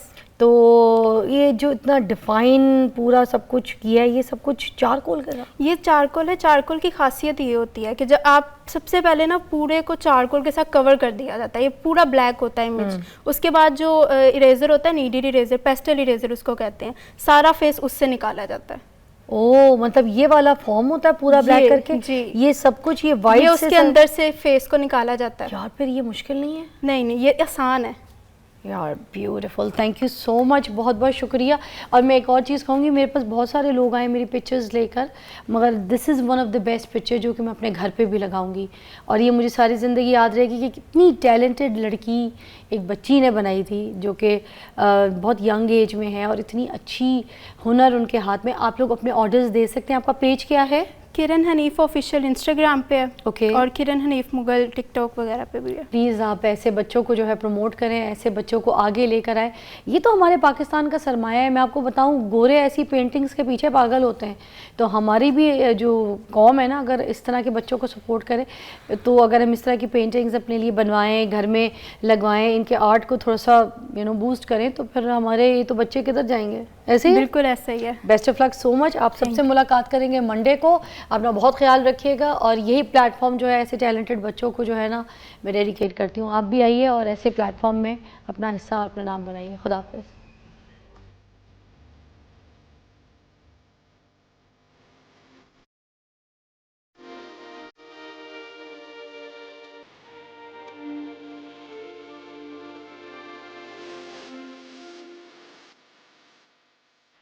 तो ये जो इतना डिफाइन पूरा सब कुछ किया है, ये सब कुछ चारकोल का? ये चारकोल है। चारकोल की खासियत ये होती है कि जब आप सबसे पहले ना पूरे को चारकोल के साथ कवर कर दिया जाता है, ये पूरा ब्लैक होता है इमेज। उसके बाद जो इरेजर होता है, नीडर इरेजर, पेस्टल इरेजर उसको कहते हैं, सारा फेस उससे निकाला जाता है। ओह, मतलब ये वाला फॉर्म होता है पूरा ब्लैक करके? जी। ये सब कुछ ये वाइट उसके अंदर से फेस को निकाला जाता है। यार फिर ये मुश्किल नहीं है? नहीं नहीं, ये आसान है। यार beautiful, thank you so much, बहुत बहुत शुक्रिया। और मैं एक और चीज़ कहूँगी, मेरे पास बहुत सारे लोग आए मेरी पिक्चर्स लेकर, मगर this is one of the best picture जो कि मैं अपने घर पे भी लगाऊंगी, और ये मुझे सारी ज़िंदगी याद रहेगी कि कितनी टैलेंटेड लड़की एक बच्ची ने बनाई थी, जो कि बहुत यंग एज में है और इतनी अच्छी हुनर उनके हाथ में। आप लोग अपने ऑर्डर्स दे सकते हैं। आपका पेज क्या है? किरण हनीफ ऑफिशियल इंस्टाग्राम पे है, ओके। और किरण हनीफ मुगल टिकटॉक वगैरह पे भी है। प्लीज़ आप ऐसे बच्चों को जो है प्रमोट करें, ऐसे बच्चों को आगे लेकर आए। ये तो हमारे पाकिस्तान का सरमाया है। मैं आपको बताऊं, गोरे ऐसी पेंटिंग्स के पीछे पागल होते हैं, तो हमारी भी जो कौम है ना, अगर इस तरह के बच्चों को सपोर्ट करें, तो अगर हम इस तरह की पेंटिंग्स अपने लिए बनवाएं, घर में लगवाएं, इनके आर्ट को थोड़ा सा बूस्ट करें, तो फिर हमारे ये तो बच्चे किधर जाएंगे? ऐसे ही? बिल्कुल ऐसा ही है। Best of luck so much. आप सबसे मुलाकात करेंगे मंडे को। अपना बहुत ख्याल रखिएगा, और यही प्लेटफॉर्म जो है ऐसे टैलेंटेड बच्चों को जो है ना मैं डेडिकेट करती हूँ। आप भी आइए और ऐसे प्लेटफॉर्म में अपना हिस्सा, अपना नाम बनाइए। खुदा हाफिज़।